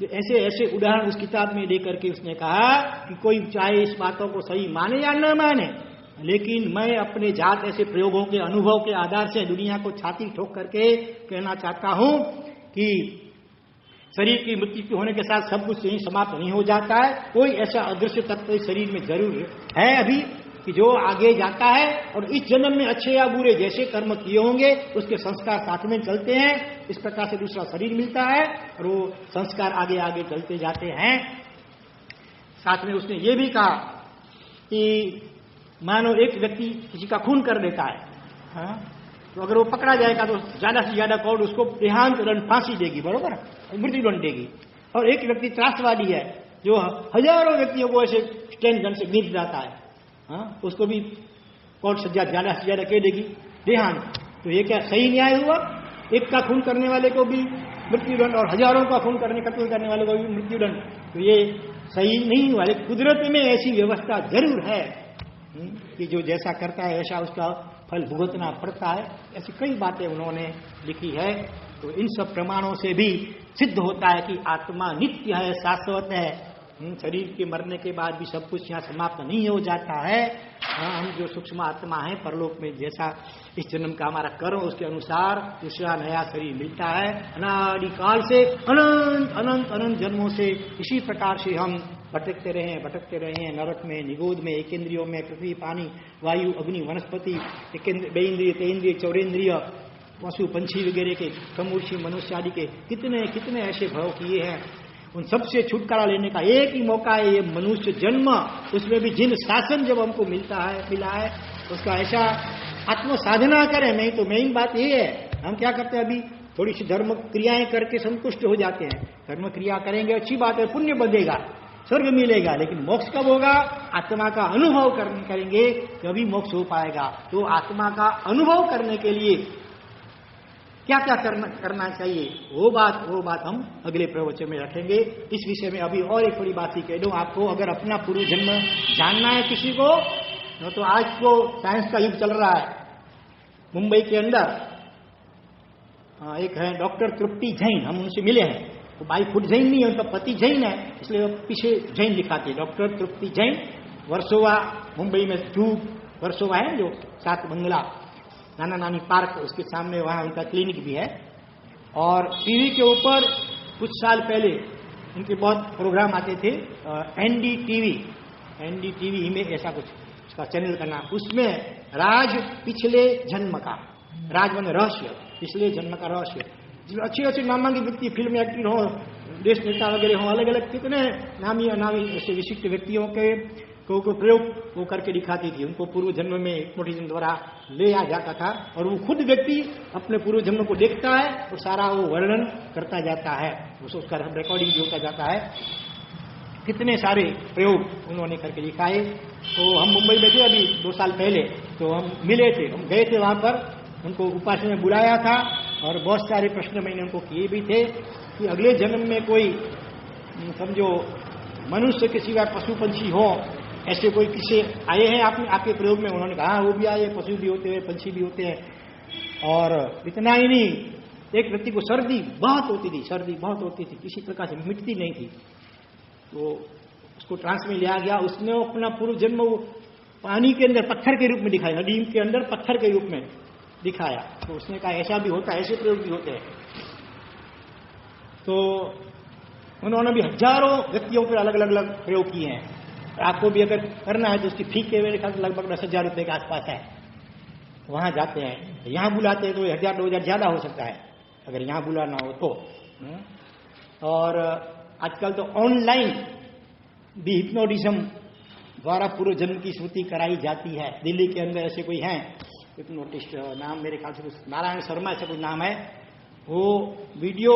ऐसे ऐसे उदाहरण उस किताब में लेकर के उसने कहा कि कोई चाहे इस बातों को सही माने या न माने, लेकिन मैं अपने जात ऐसे प्रयोगों के अनुभव के आधार से दुनिया को छाती ठोक करके कहना चाहता हूं कि शरीर की मृत्यु होने के साथ सब कुछ यही समाप्त नहीं हो जाता है। कोई ऐसा अदृश्य तत्व शरीर में जरूर है अभी कि जो आगे जाता है, और इस जन्म में अच्छे या बुरे जैसे कर्म किए होंगे उसके संस्कार साथ में चलते हैं। इस प्रकार से दूसरा शरीर मिलता है और वो संस्कार आगे आगे चलते जाते हैं। साथ में उसने ये भी कहा कि मानो एक व्यक्ति किसी का खून कर देता है, हाँ? तो अगर वो पकड़ा जाएगा तो ज्यादा से ज्यादा कोर्ट उसको देहांत दंड, फांसी देगी, बरोबर, मृत्यु दंड देगी। और एक व्यक्ति त्रासवादी है जो हजारों व्यक्तियों को ऐसे स्टैंड गन से गिर जाता है, हाँ? उसको भी कोर्ट सजा ज्यादा से ज्यादा कह देगी देहांत। तो ये क्या सही न्याय हुआ? एक का खून करने वाले को भी मृत्युदंड और हजारों का खून कत्ल करने वाले को भी मृत्युदंड, तो ये सही नहीं हुआ। लेकिन कुदरत में ऐसी व्यवस्था जरूर है कि जो जैसा करता है वैसा उसका फल भुगतना पड़ता है। ऐसी कई बातें उन्होंने लिखी है। तो इन सब प्रमाणों से भी सिद्ध होता है कि आत्मा नित्य है, शाश्वत है। शरीर के मरने के बाद भी सब कुछ यहाँ समाप्त नहीं हो जाता है। हम जो सूक्ष्म आत्मा है, परलोक में जैसा इस जन्म का हमारा कर्म उसके अनुसार दूसरा नया शरीर मिलता है। अनादिकाल से अनंत अनंत अनंत जन्मों से इसी प्रकार से हम भटकते रहे हैं नरक में, निगोद में, एकेंद्रियों में, पृथ्वी, पानी, वायु, अग्नि, वनस्पति, बेइंद्रिय, तेइंद्रिय, चौरेंद्रिय, पशु पंछी वगैरह के, समूर्षि, मनुष्य आदि के कितने कितने ऐसे भाव किए हैं। उन सबसे छुटकारा लेने का एक ही मौका है ये मनुष्य जन्म। उसमें भी जिन शासन जब हमको मिला है उसका ऐसा आत्म साधना करें। नहीं तो मेन बात ये है, हम क्या करते हैं अभी थोड़ी सी धर्म क्रियाएं करके संतुष्ट हो जाते हैं। धर्म क्रिया करेंगे अच्छी बात है, पुण्य बढ़ेगा, स्वर्ग मिलेगा, लेकिन मोक्ष कब होगा? आत्मा का अनुभव करेंगे तभी मोक्ष हो पाएगा। तो आत्मा का अनुभव करने के लिए क्या क्या करना चाहिए, वो बात हम अगले प्रवचन में रखेंगे। इस विषय में अभी और एक थोड़ी बात ही कह दूं आपको। अगर अपना पूर्व जन्म जानना है किसी को, तो आज को साइंस का युग चल रहा है। मुंबई के अंदर एक है डॉक्टर तृप्ति जैन, हम उनसे मिले हैं। तो भाई खुद जैन नहीं है, उनका पति जैन है, इसलिए पीछे जैन लिखाते हैं। डॉक्टर तृप्ति जैन, वर्सोवा, मुंबई में वर्सोवा है जो 7 बंगला नाना नानी पार्क, उसके सामने वहां उनका क्लिनिक भी है। और टीवी के ऊपर कुछ साल पहले उनके बहुत प्रोग्राम आते थे, एनडीटीवी में ऐसा कुछ उसका चैनल का नाम। उसमें राज पिछले जन्म का, राज माने रहस्य, पिछले जन्म का रहस्य। अच्छे अच्छे नामांकित व्यक्ति, फिल्म एक्टर हो, देश नेता वगैरह हों, अलग अलग कितने नामी अनामी ऐसे विशिष्ट व्यक्तियों के को प्रयोग वो करके दिखाती थी। उनको पूर्व जन्म में हिप्नोटिज्म द्वारा ले आ जाता था और वो खुद व्यक्ति अपने पूर्व जन्म को देखता है और सारा वो वर्णन करता जाता है, उसका रिकॉर्डिंग भी होता जाता है। कितने सारे प्रयोग उन्होंने करके दिखाए। तो हम मुंबई में थे अभी 2 साल पहले, तो हम मिले थे, हम गए थे वहां पर, उनको उपासना में बुलाया था और बहुत सारे प्रश्न मैंने उनको किए भी थे कि अगले जन्म में कोई समझो मनुष्य के सिवाय पशु पंछी हो, ऐसे कोई किस्से आए हैं आपके प्रयोग में? उन्होंने कहा वो भी आए, पशु भी होते हैं, पंछी भी होते हैं। और इतना ही नहीं, एक व्यक्ति को सर्दी बहुत होती थी, किसी प्रकार से मिटती नहीं थी, तो उसको ट्रांस में लिया गया। उसने अपना पूर्व जन्म पानी के अंदर पत्थर के रूप में दिखाया, नदी के अंदर पत्थर के रूप में दिखाया। तो उसने कहा ऐसा भी होता है, ऐसे प्रयोग भी होते हैं। तो उन्होंने भी हजारों व्यक्तियों पर अलग अलग प्रयोग किए हैं। आपको भी अगर करना है तो उसकी फी के मेरे ख्याल लगभग 10,000 रुपये के आसपास है। वहां जाते हैं, यहाँ बुलाते हैं तो 1,000-2,000 ज्यादा हो सकता है अगर यहाँ बुलाना हो तो। और आजकल तो ऑनलाइन भी हिप्नोटिज्म द्वारा पूर्व जन्म की स्मृति कराई जाती है। दिल्ली के अंदर ऐसे कोई हैं हिप्नोटिस्ट, नाम मेरे ख्याल से नारायण शर्मा ऐसा कोई नाम है, वो वीडियो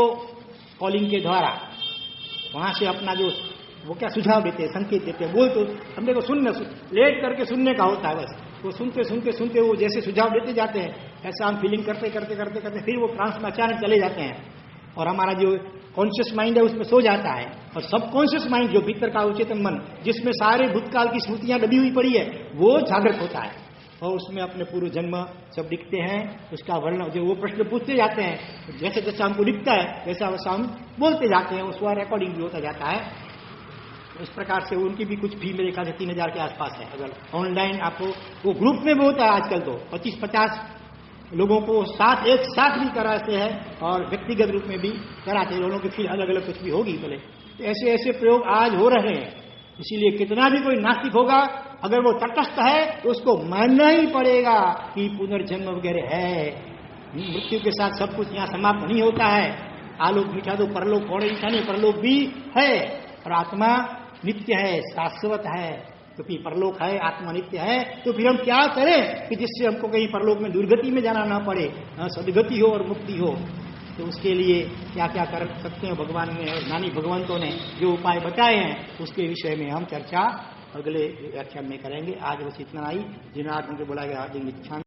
कॉलिंग के द्वारा वहां से अपना जो वो क्या सुझाव देते हैं, संकेत देते हैं, वो तो हमने को लेट करके सुनने का होता है बस। तो सुनते वो जैसे सुझाव देते जाते हैं, ऐसा हम फीलिंग करते फिर वो ट्रांस में अचानक चले जाते हैं और हमारा जो कॉन्शियस माइंड है उसमें सो जाता है। और सबकॉन्शियस माइंड जो भीतर का अवचेतन मन, जिसमें सारे भूतकाल की स्मृतियां दबी हुई पड़ी है, वो जागृत होता है और उसमें अपने पूर्व जन्म सब दिखते हैं। उसका वर्णन जो वो प्रश्न पूछते जाते हैं, जैसे जैसा हमको दिखता है वैसा वैसा हम बोलते जाते हैं, उसका रिकॉर्डिंग भी होता जाता है। इस प्रकार से उनकी भी कुछ फी मेरे ख्याल से 3,000 के आसपास है। अगर ऑनलाइन आपको वो ग्रुप में भी होता है, आजकल तो 25-50 लोगों को एक साथ भी कराते हैं और व्यक्तिगत रूप में भी कराते हैं। दोनों की फी अलग अलग कुछ भी होगी पहले। तो ऐसे प्रयोग आज हो रहे हैं। इसीलिए कितना भी कोई नास्तिक होगा, अगर वो तटस्थ है तो उसको मानना ही पड़ेगा कि पुनर्जन्म वगैरह है। मृत्यु के साथ सब कुछ यहाँ समाप्त नहीं होता है। आलोक मिठा तो परलोक थोड़े इच्छा नहीं, परलोक भी है और आत्मा नित्य है, शाश्वत है। तो फिर परलोक है, आत्मा नित्य है, तो फिर हम क्या करें कि जिससे हमको कहीं परलोक में दुर्गति में जाना ना पड़े, सदगति हो और मुक्ति हो। तो उसके लिए क्या क्या कर सकते हैं भगवान ने और ज्ञानी भगवंतों ने जो उपाय बताए हैं, उसके विषय में हम चर्चा अगले व्याख्यान में करेंगे। आज बस इतना ही। जिन्हें आज मुझे बुलाया गया